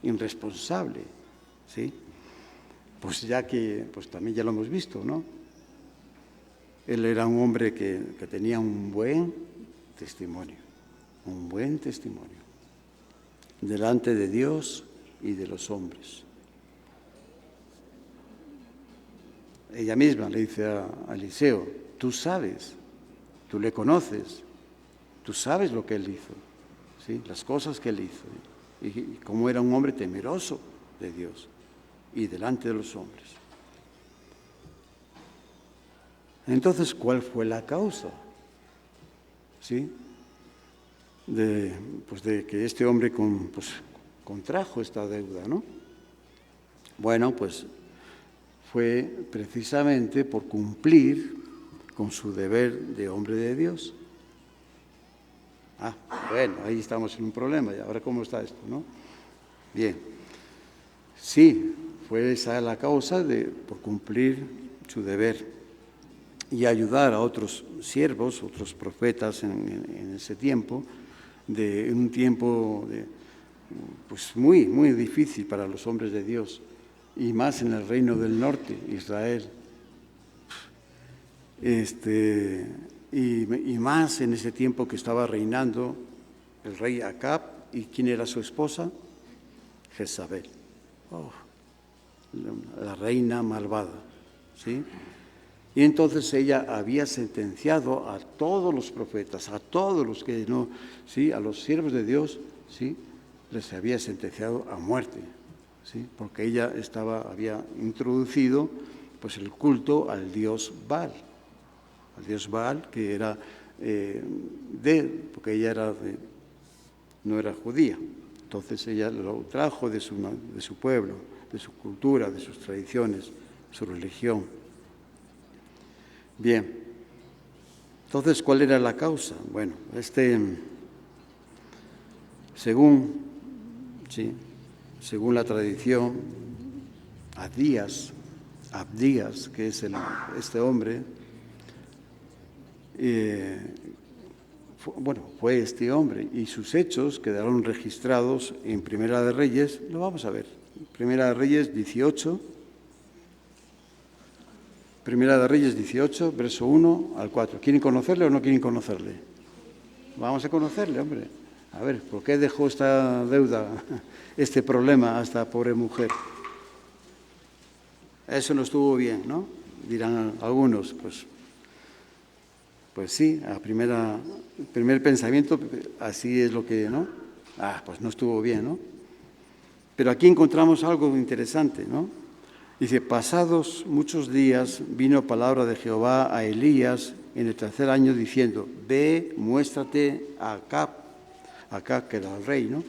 irresponsable, ¿sí? Pues ya que, pues también ya lo hemos visto, ¿no? Él era un hombre que tenía un buen testimonio delante de Dios y de los hombres. Ella misma le dice a Eliseo, tú sabes, tú le conoces, tú sabes lo que él hizo, ¿sí?, las cosas que él hizo, y cómo era un hombre temeroso de Dios y delante de los hombres. Entonces, ¿cuál fue la causa? ¿Sí? De que este hombre contrajo esta deuda, ¿no? Bueno, pues fue precisamente por cumplir con su deber de hombre de Dios. Bueno, ahí estamos en un problema. ¿Y ahora cómo está esto, no? Bien. Sí, fue esa la causa por cumplir su deber y ayudar a otros siervos, otros profetas en ese tiempo, en un tiempo muy, muy difícil para los hombres de Dios, y más en el reino del norte, Israel. Y más en ese tiempo que estaba reinando el rey Acab, ¿y quién era su esposa? Jezabel, la reina malvada, ¿sí? Y entonces ella había sentenciado a todos los profetas, a todos los que ¿sí?, a los siervos de Dios, ¿sí?, les había sentenciado a muerte. ¿sí? Porque ella había introducido pues, el culto al dios Baal, que era porque ella no era judía. Entonces ella lo trajo de su pueblo, de su cultura, de sus tradiciones, su religión. Bien, entonces, ¿cuál era la causa? Bueno, según la tradición, Abdías, que es este hombre, fue este hombre, y sus hechos quedaron registrados en Primera de Reyes. Lo vamos a ver. Primera de Reyes 18. Primera de Reyes 18, verso 1 al 4. ¿Quieren conocerle o no quieren conocerle? Vamos a conocerle, hombre. A ver, ¿por qué dejó esta deuda, este problema a esta pobre mujer? Eso no estuvo bien, ¿no? Dirán algunos, pues sí, primer pensamiento, así es lo que, ¿no? Pues no estuvo bien, ¿no? Pero aquí encontramos algo interesante, ¿no? Dice, pasados muchos días vino palabra de Jehová a Elías en el 3er año diciendo, ve, muéstrate a Acab, que era el rey, ¿no?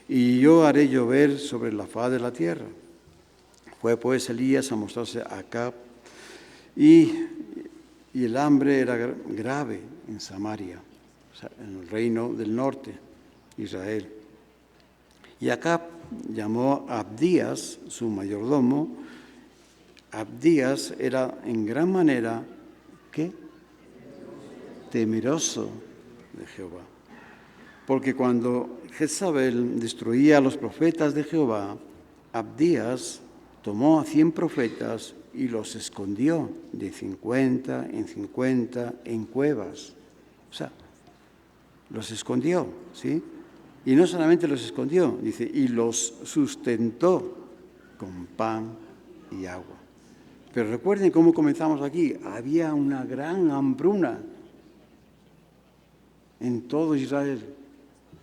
Y yo haré llover sobre la faz de la tierra. Fue pues Elías a mostrarse a Acab y el hambre era grave en Samaria, o sea, en el reino del norte, Israel. Y Acab llamó a Abdías, su mayordomo. Abdías era en gran manera, ¿qué? Temeroso de Jehová. Porque cuando Jezabel destruía a los profetas de Jehová, Abdías tomó a 100 profetas y los escondió de 50 en 50 en cuevas. O sea, los escondió, ¿sí? Y no solamente los escondió, dice, y los sustentó con pan y agua. Pero recuerden cómo comenzamos aquí. Había una gran hambruna en todo Israel,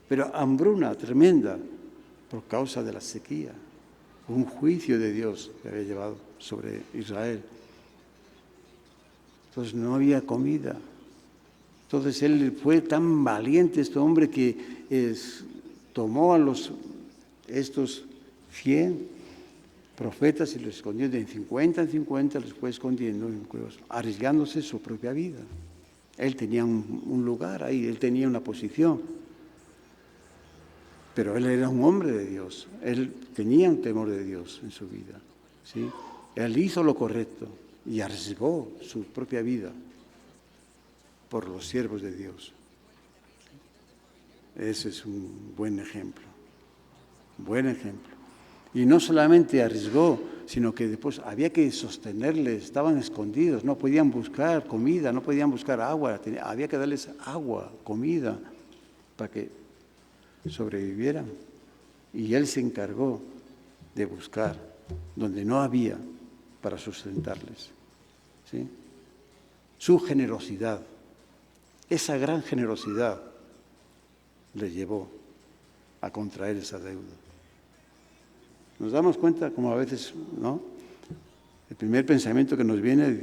pero hambruna tremenda por causa de la sequía. Un juicio de Dios que había llevado sobre Israel. Entonces no había comida. Entonces él fue tan valiente, este hombre, que tomó a estos 100 profetas y los escondió de 50 en 50, los fue escondiendo en cuevas, arriesgándose su propia vida. Él tenía un lugar ahí, él tenía una posición, pero él era un hombre de Dios, él tenía un temor de Dios en su vida, ¿sí? Él hizo lo correcto y arriesgó su propia vida por los siervos de Dios. Ese es un buen ejemplo, Y no solamente arriesgó, sino que después había que sostenerles, estaban escondidos, no podían buscar comida, no podían buscar agua, había que darles agua, comida, para que sobrevivieran. Y él se encargó de buscar donde no había para sustentarles, ¿sí? Su generosidad, esa gran generosidad, le llevó a contraer esa deuda. Nos damos cuenta como a veces, ¿no? El primer pensamiento que nos viene es,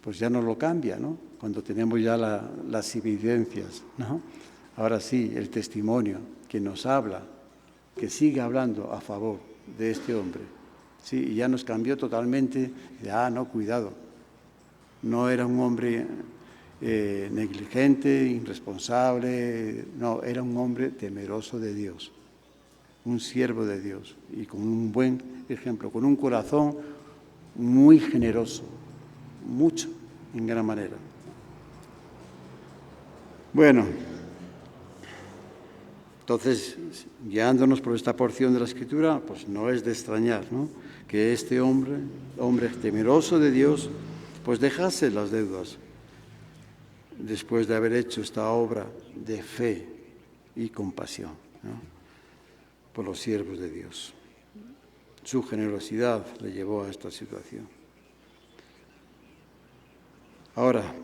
pues ya no lo cambia, ¿no? Cuando tenemos ya las evidencias, ¿no? Ahora sí, el testimonio que nos habla, que sigue hablando a favor de este hombre, ¿sí? Y ya nos cambió totalmente, no, cuidado, no era un hombre negligente, irresponsable, no, era un hombre temeroso de Dios. Un siervo de Dios y con un buen ejemplo, con un corazón muy generoso, mucho, en gran manera. Bueno, entonces, guiándonos por esta porción de la Escritura, pues no es de extrañar, ¿no?, que este hombre temeroso de Dios, pues dejase las deudas después de haber hecho esta obra de fe y compasión, ¿no?, por los siervos de Dios. Su generosidad le llevó a esta situación. Ahora,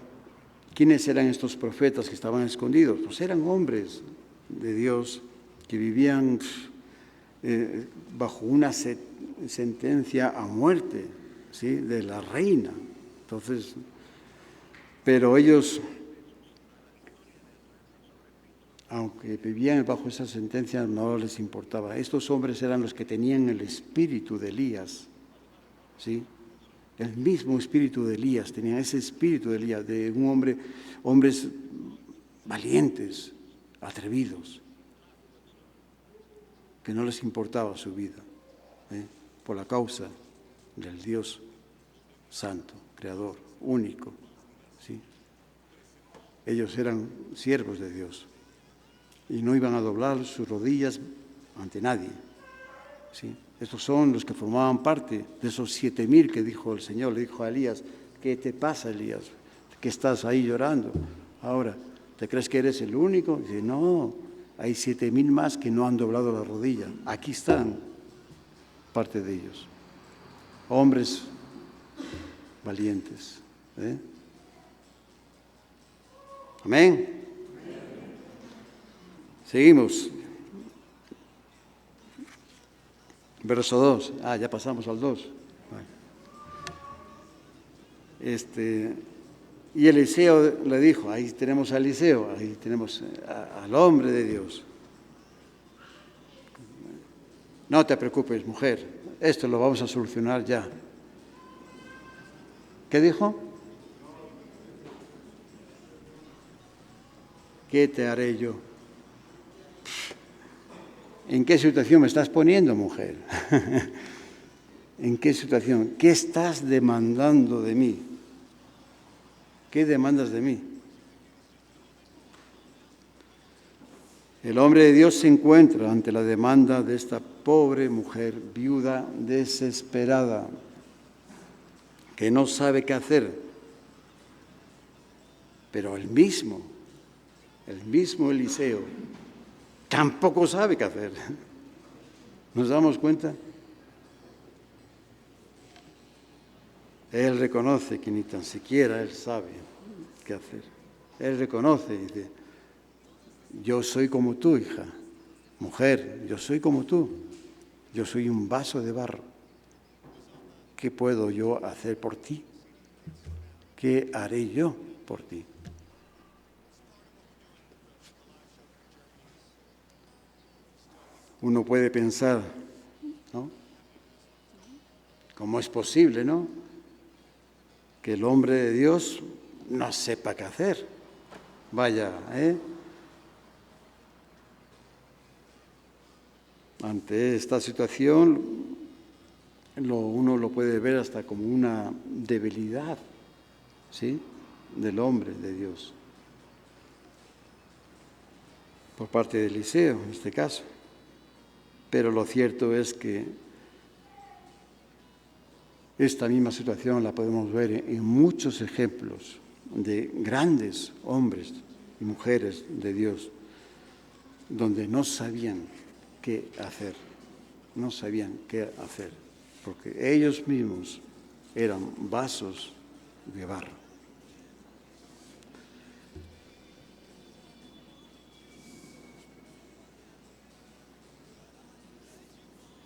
¿quiénes eran estos profetas que estaban escondidos? Pues eran hombres de Dios que vivían bajo una sentencia a muerte, ¿sí?, de la reina. Entonces, pero ellos, aunque vivían bajo esa sentencia, no les importaba. Estos hombres eran los que tenían el espíritu de Elías, ¿sí? El mismo espíritu de Elías, tenían ese espíritu de Elías, de un hombre, hombres valientes, atrevidos, que no les importaba su vida, por la causa del Dios santo, creador, único, ¿sí? Ellos eran siervos de Dios y no iban a doblar sus rodillas ante nadie, ¿sí? Estos son los que formaban parte de esos 7,000 que dijo el Señor, le dijo a Elías: ¿qué te pasa, Elías? ¿Qué estás ahí llorando ahora? ¿Te crees que eres el único? Dice: no, hay 7,000 más que no han doblado la rodilla. Aquí están parte de ellos, hombres valientes. Amén. Seguimos. Verso 2. Ya pasamos al 2. Y Eliseo le dijo, ahí tenemos a Eliseo, ahí tenemos al hombre de Dios: no te preocupes, mujer, esto lo vamos a solucionar ya. ¿Qué dijo? ¿Qué te haré yo? ¿En qué situación me estás poniendo, mujer? ¿En qué situación? ¿Qué estás demandando de mí? ¿Qué demandas de mí? El hombre de Dios se encuentra ante la demanda de esta pobre mujer viuda desesperada, que no sabe qué hacer, pero el mismo Eliseo tampoco sabe qué hacer. ¿Nos damos cuenta? Él reconoce que ni tan siquiera él sabe qué hacer. Él reconoce y dice: yo soy como tú, hija, mujer, yo soy como tú. Yo soy un vaso de barro. ¿Qué puedo yo hacer por ti? ¿Qué haré yo por ti? Uno puede pensar, ¿no?, ¿cómo es posible, no?, que el hombre de Dios no sepa qué hacer. Vaya, ante esta situación, uno lo puede ver hasta como una debilidad, ¿sí?, del hombre de Dios, por parte de Eliseo en este caso. Pero lo cierto es que esta misma situación la podemos ver en muchos ejemplos de grandes hombres y mujeres de Dios, donde no sabían qué hacer, porque ellos mismos eran vasos de barro.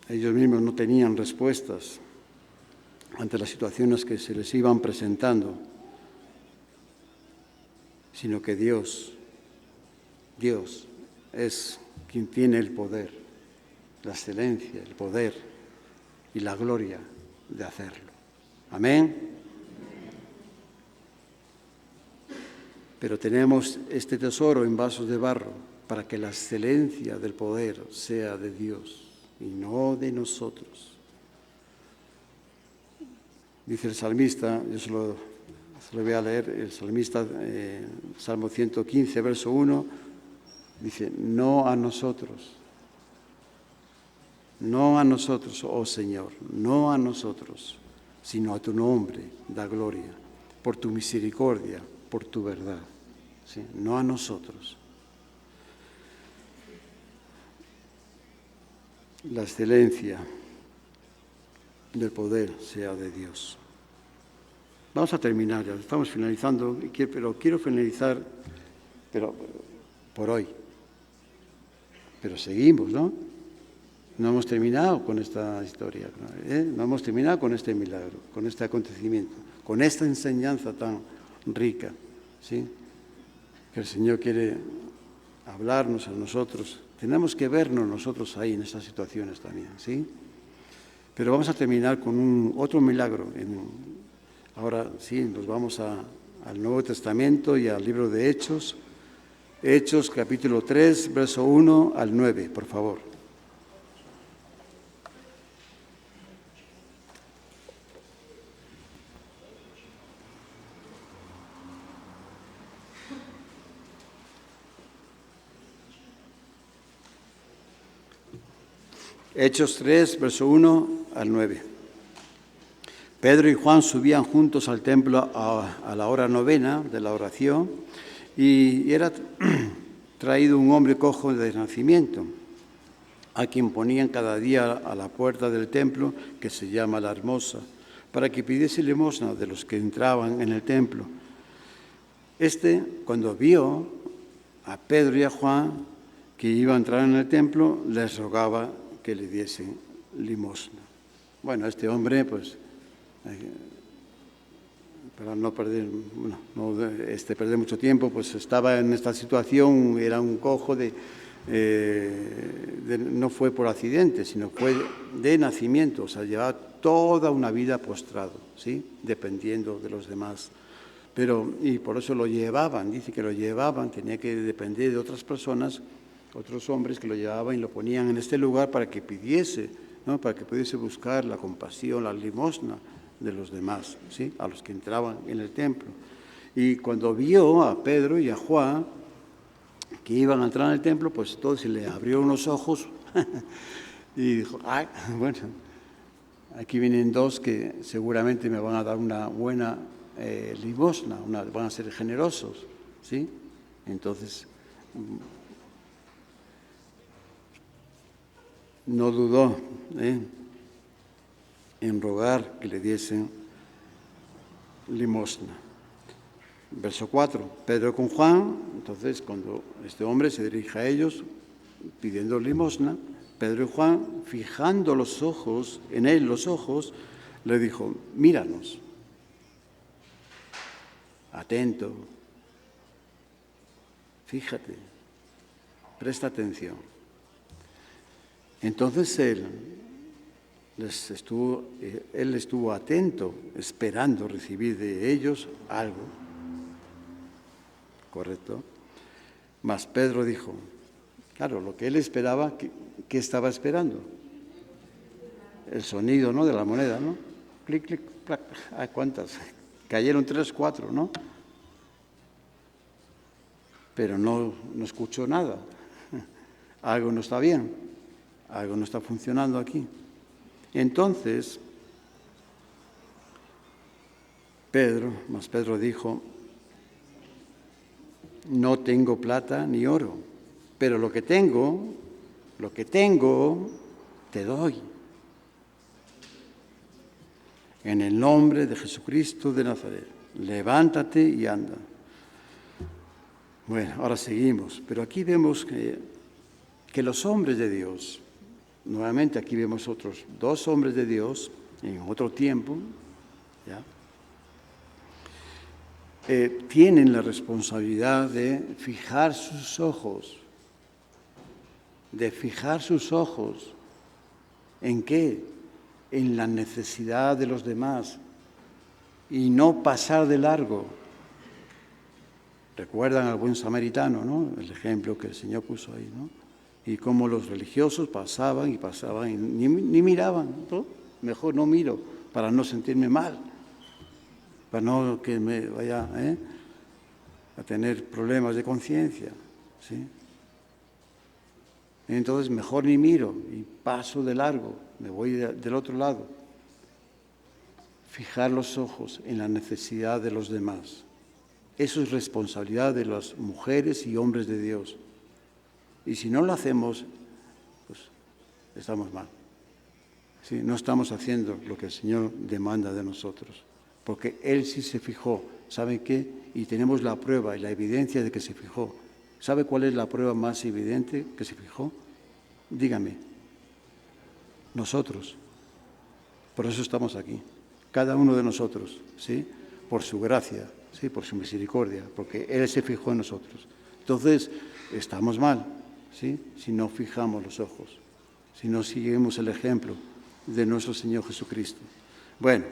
Ellos mismos no tenían respuestas ante las situaciones que se les iban presentando, sino que Dios es quien tiene el poder, la excelencia, el poder y la gloria de hacerlo. Amén. Pero tenemos este tesoro en vasos de barro para que la excelencia del poder sea de Dios y no de nosotros. Dice el salmista, yo se lo voy a leer, el salmista, Salmo 115, verso 1, dice: no a nosotros, oh Señor, no a nosotros, sino a tu nombre da gloria, por tu misericordia, por tu verdad. ¿Sí? No a nosotros. La excelencia del poder sea de Dios. Vamos a terminar, ya estamos finalizando, pero quiero finalizar por hoy. Pero seguimos, ¿no? No hemos terminado con esta historia, no hemos terminado con este milagro, con este acontecimiento, con esta enseñanza tan rica, ¿sí? Que el Señor quiere hablarnos a nosotros. Tenemos que vernos nosotros ahí en estas situaciones también, ¿sí? Pero vamos a terminar con otro milagro. Ahora sí, nos vamos al Nuevo Testamento y al libro de Hechos. Hechos capítulo 3, verso 1 al 9, por favor. Hechos 3, verso 1 al 9. Pedro y Juan subían juntos al templo a la hora novena de la oración y era traído un hombre cojo de nacimiento, a quien ponían cada día a la puerta del templo, que se llama La Hermosa, para que pidiese limosna de los que entraban en el templo. Cuando vio a Pedro y a Juan que iban a entrar en el templo, les rogaba que le diesen limosna. Bueno, este hombre, pues, para no perder, perder mucho tiempo, pues estaba en esta situación, era un cojo no fue por accidente, sino fue de nacimiento, o sea, llevaba toda una vida postrado, ¿sí? Dependiendo de los demás. Y por eso lo llevaban, dice que lo llevaban, tenía que depender de otras personas, otros hombres que lo llevaban y lo ponían en este lugar para que pidiese, ¿no? Para que pudiese buscar la compasión, la limosna de los demás, ¿sí? A los que entraban en el templo. Y cuando vio a Pedro y a Juan que iban a entrar en el templo, pues todo se le abrió los ojos y dijo, ay, bueno, aquí vienen dos que seguramente me van a dar una buena limosna, van a ser generosos, ¿sí? Entonces, no dudó en rogar que le diesen limosna. Verso 4, Pedro con Juan, entonces cuando este hombre se dirige a ellos pidiendo limosna, Pedro y Juan, fijando los ojos, en él los ojos, le dijo, míranos, atento, fíjate, presta atención. Entonces él estuvo atento, esperando recibir de ellos algo, ¿correcto? Mas Pedro dijo, claro, lo que él esperaba, ¿qué estaba esperando? El sonido, ¿no?, de la moneda, ¿no? Clic, clic, clac. ¿A cuántas? Cayeron 3, 4, ¿no? Pero no escuchó nada. Algo no está bien, algo no está funcionando aquí. Entonces, Pedro dijo, no tengo plata ni oro, pero lo que tengo, te doy. En el nombre de Jesucristo de Nazaret, levántate y anda. Bueno, ahora seguimos, pero aquí vemos que los hombres de Dios, nuevamente aquí vemos otros 2 hombres de Dios en otro tiempo, ¿ya? Tienen la responsabilidad de fijar sus ojos. ¿En qué? En la necesidad de los demás y no pasar de largo. Recuerdan al buen samaritano, ¿no? El ejemplo que el Señor puso ahí, ¿no? Y cómo los religiosos pasaban y ni miraban, ¿no? Mejor no miro para no sentirme mal, para no que me vaya a tener problemas de conciencia, ¿sí? Entonces mejor ni miro y paso de largo, me voy del otro lado. Fijar los ojos en la necesidad de los demás. Eso es responsabilidad de las mujeres y hombres de Dios. Y si no lo hacemos, pues estamos mal. ¿Sí? No estamos haciendo lo que el Señor demanda de nosotros. Porque Él sí se fijó. ¿Saben qué? Y tenemos la prueba y la evidencia de que se fijó. ¿Sabe cuál es la prueba más evidente que se fijó? Dígame. nosotros. Por eso estamos aquí, cada uno de nosotros, ¿sí? Por su gracia, ¿sí? Por su misericordia, porque Él se fijó en nosotros. Entonces, estamos mal, ¿sí? Si no fijamos los ojos, si no seguimos el ejemplo de nuestro Señor Jesucristo. Bueno,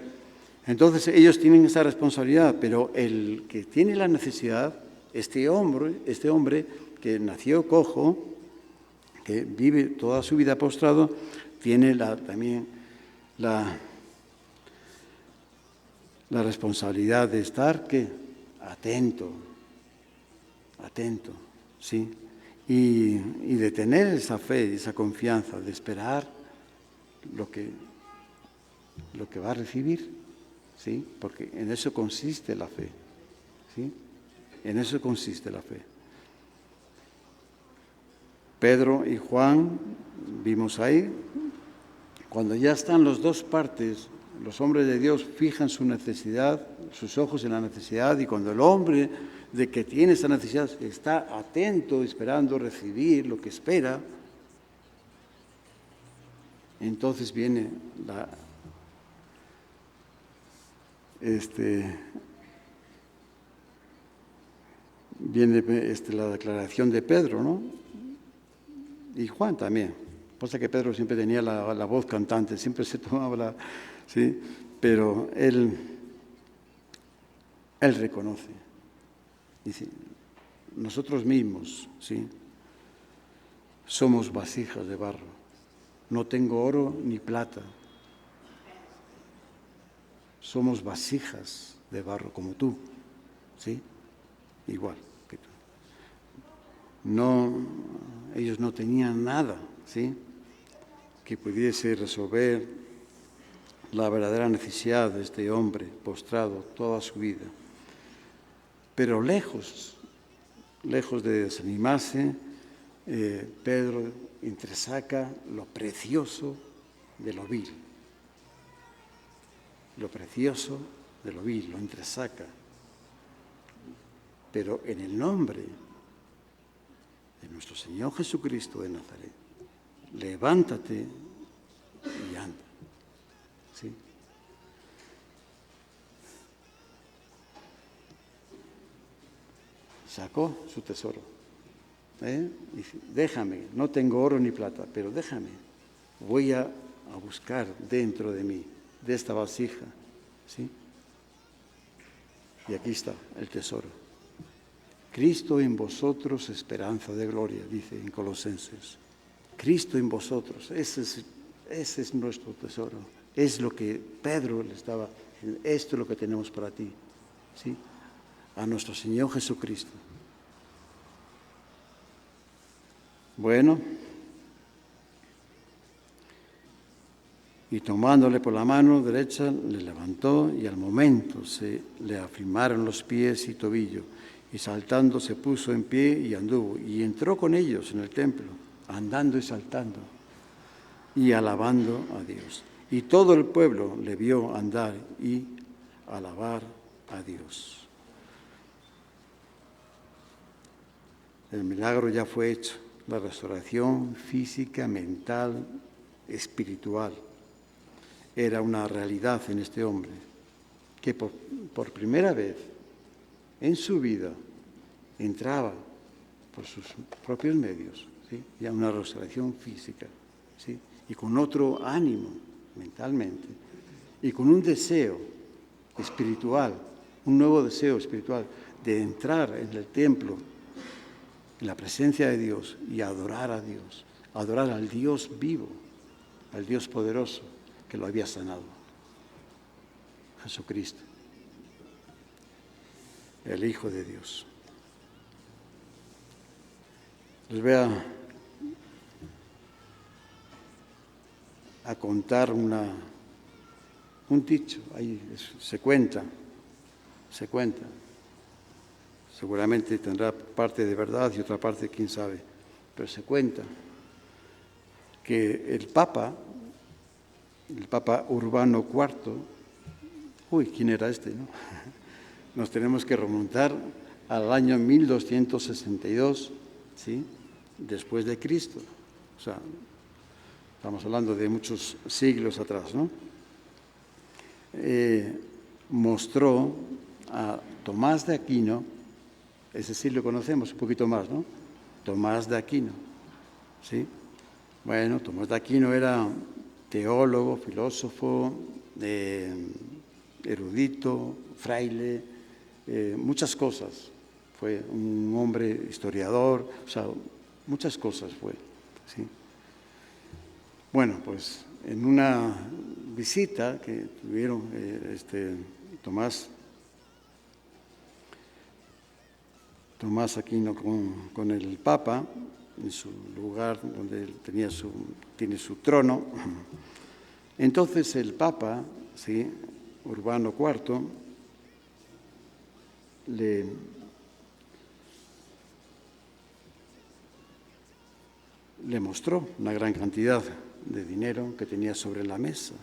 entonces ellos tienen esa responsabilidad, pero el que tiene la necesidad, este hombre que nació cojo, que vive toda su vida postrado, tiene también la responsabilidad de estar atento, ¿sí? Y de tener esa fe, esa confianza, de esperar lo que va a recibir, ¿sí? Porque en eso consiste la fe, ¿sí? En eso consiste la fe. Pedro y Juan, vimos ahí, cuando ya están las dos partes, los hombres de Dios fijan su necesidad, sus ojos en la necesidad, y cuando el hombre de que tiene esa necesidad está atento, esperando recibir lo que espera, entonces viene la declaración de Pedro, ¿no? Y Juan también. Pasa que Pedro siempre tenía la voz cantante, siempre se tomaba ¿sí? Pero él reconoce. Dice, nosotros mismos, ¿sí? Somos vasijas de barro. No tengo oro ni plata. Somos vasijas de barro como tú, ¿sí? Igual que tú. Ellos no tenían nada, ¿sí? Que pudiese resolver la verdadera necesidad de este hombre postrado toda su vida. Pero lejos de desanimarse, Pedro entresaca lo precioso de lo vil. Lo precioso de lo vil, lo entresaca. Pero en el nombre de nuestro Señor Jesucristo de Nazaret, levántate y anda. ¿Sí? Sacó su tesoro. Dice, déjame, no tengo oro ni plata, pero déjame. Voy a buscar dentro de mí, de esta vasija. ¿Sí? Y aquí está el tesoro. Cristo en vosotros, esperanza de gloria, dice en Colosenses. Cristo en vosotros, ese es nuestro tesoro. Es lo que Pedro le estaba diciendo, esto es lo que tenemos para ti, ¿sí? A nuestro Señor Jesucristo. Bueno, y tomándole por la mano derecha, le levantó y al momento se le afirmaron los pies y tobillo, y saltando se puso en pie y anduvo, y entró con ellos en el templo, andando y saltando, y alabando a Dios. Y todo el pueblo le vio andar y alabar a Dios. El milagro ya fue hecho, la restauración física, mental, espiritual. Era una realidad en este hombre, que por primera vez en su vida entraba por sus propios medios, ¿sí? Ya una restauración física, ¿sí? Y con otro ánimo mentalmente, y con un deseo espiritual, un nuevo deseo espiritual de entrar en el templo, en la presencia de Dios y adorar a Dios, adorar al Dios vivo, al Dios poderoso que lo había sanado, Jesucristo, el Hijo de Dios. Les voy a contar un dicho, ahí se cuenta, seguramente tendrá parte de verdad y otra parte quién sabe, pero se cuenta que el Papa Urbano IV, ¿quién era este, no? Nos tenemos que remontar al año 1262, ¿sí? Después de Cristo, o sea, estamos hablando de muchos siglos atrás, ¿no? Mostró a Tomás de Aquino, ese sí lo conocemos un poquito más, ¿no? Tomás de Aquino, ¿sí? Bueno, Tomás de Aquino era teólogo, filósofo, erudito, fraile, muchas cosas. Fue un hombre historiador, o sea, muchas cosas fue, ¿sí? Bueno, pues en una visita que tuvieron Tomás Aquino con el Papa, en su lugar donde él tiene su trono. Entonces el Papa, ¿sí?, Urbano IV, le mostró una gran cantidad de dinero que tenía sobre la mesa.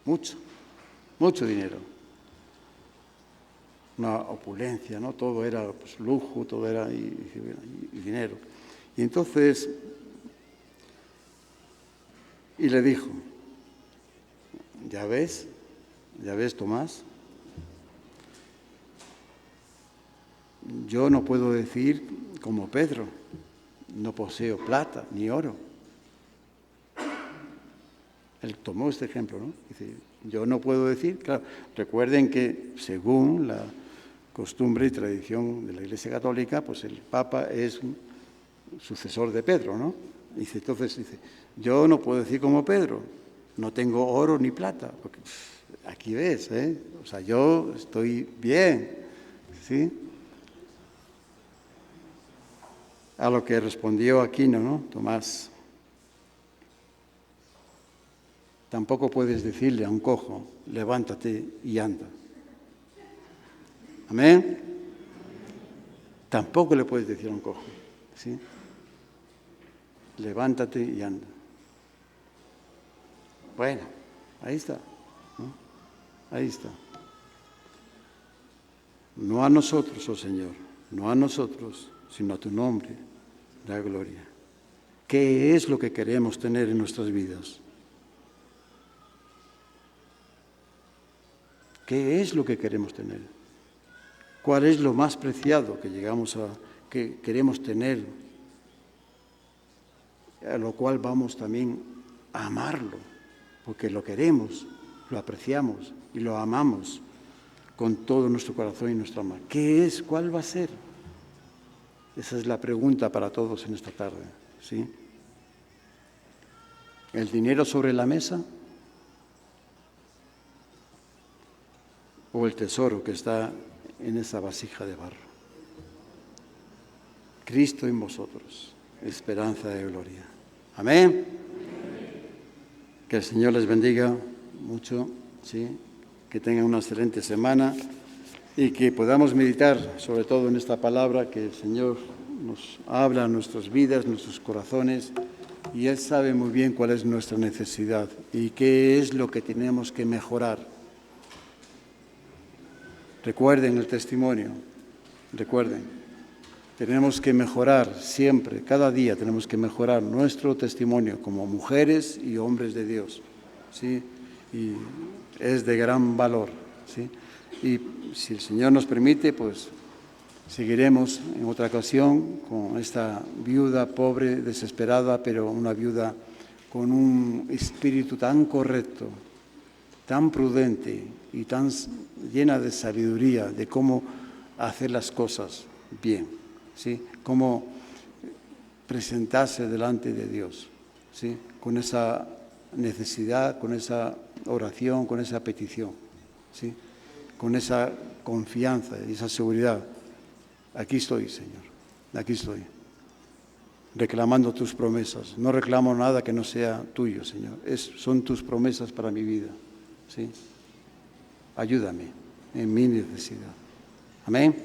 Mucho dinero. Una opulencia, ¿no? Todo era pues, lujo, todo era y dinero. Y entonces, y le dijo, ¿ya ves, Tomás? Yo no puedo decir como Pedro, no poseo plata ni oro. Él tomó este ejemplo, ¿no? Dice, yo no puedo decir, claro, recuerden que según la costumbre y tradición de la Iglesia Católica, pues el Papa es un sucesor de Pedro, ¿no? Entonces dice, yo no puedo decir como Pedro, no tengo oro ni plata, porque aquí ves, o sea, yo estoy bien, ¿sí? A lo que respondió Aquino, ¿no? Tomás, tampoco puedes decirle a un cojo, levántate y anda. ¿Amén? Tampoco le puedes decir a un cojo, ¿sí? Levántate y anda. Bueno, ahí está, ¿no? Ahí está. No a nosotros, oh Señor, no a nosotros, sino a tu nombre, da gloria. ¿Qué es lo que queremos tener en nuestras vidas? ¿Qué es lo que queremos tener? ¿Cuál es lo más preciado que queremos tener? A lo cual vamos también a amarlo, porque lo queremos, lo apreciamos y lo amamos con todo nuestro corazón y nuestra alma. ¿Qué es? ¿Cuál va a ser? Esa es la pregunta para todos en esta tarde, ¿sí? ¿El dinero sobre la mesa? ¿O el tesoro que está en esa vasija de barro? Cristo en vosotros, esperanza de gloria. Amén. Que el Señor les bendiga mucho, ¿sí? Que tengan una excelente semana y que podamos meditar sobre todo en esta palabra que el Señor nos habla en nuestras vidas, en nuestros corazones, y Él sabe muy bien cuál es nuestra necesidad y qué es lo que tenemos que mejorar. Recuerden el testimonio, recuerden, tenemos que mejorar siempre, cada día tenemos que mejorar nuestro testimonio como mujeres y hombres de Dios, ¿sí? Y es de gran valor, ¿sí? Y si el Señor nos permite, pues seguiremos en otra ocasión con esta viuda pobre, desesperada, pero una viuda con un espíritu tan correcto, tan prudente y tan llena de sabiduría de cómo hacer las cosas bien, ¿sí? Cómo presentarse delante de Dios, ¿sí? Con esa necesidad, con esa oración, con esa petición, ¿sí? Con esa confianza y esa seguridad. Aquí estoy, Señor, aquí estoy, reclamando tus promesas. No reclamo nada que no sea tuyo, Señor. Son tus promesas para mi vida, ¿sí? Ayúdame en mi necesidad. Amén.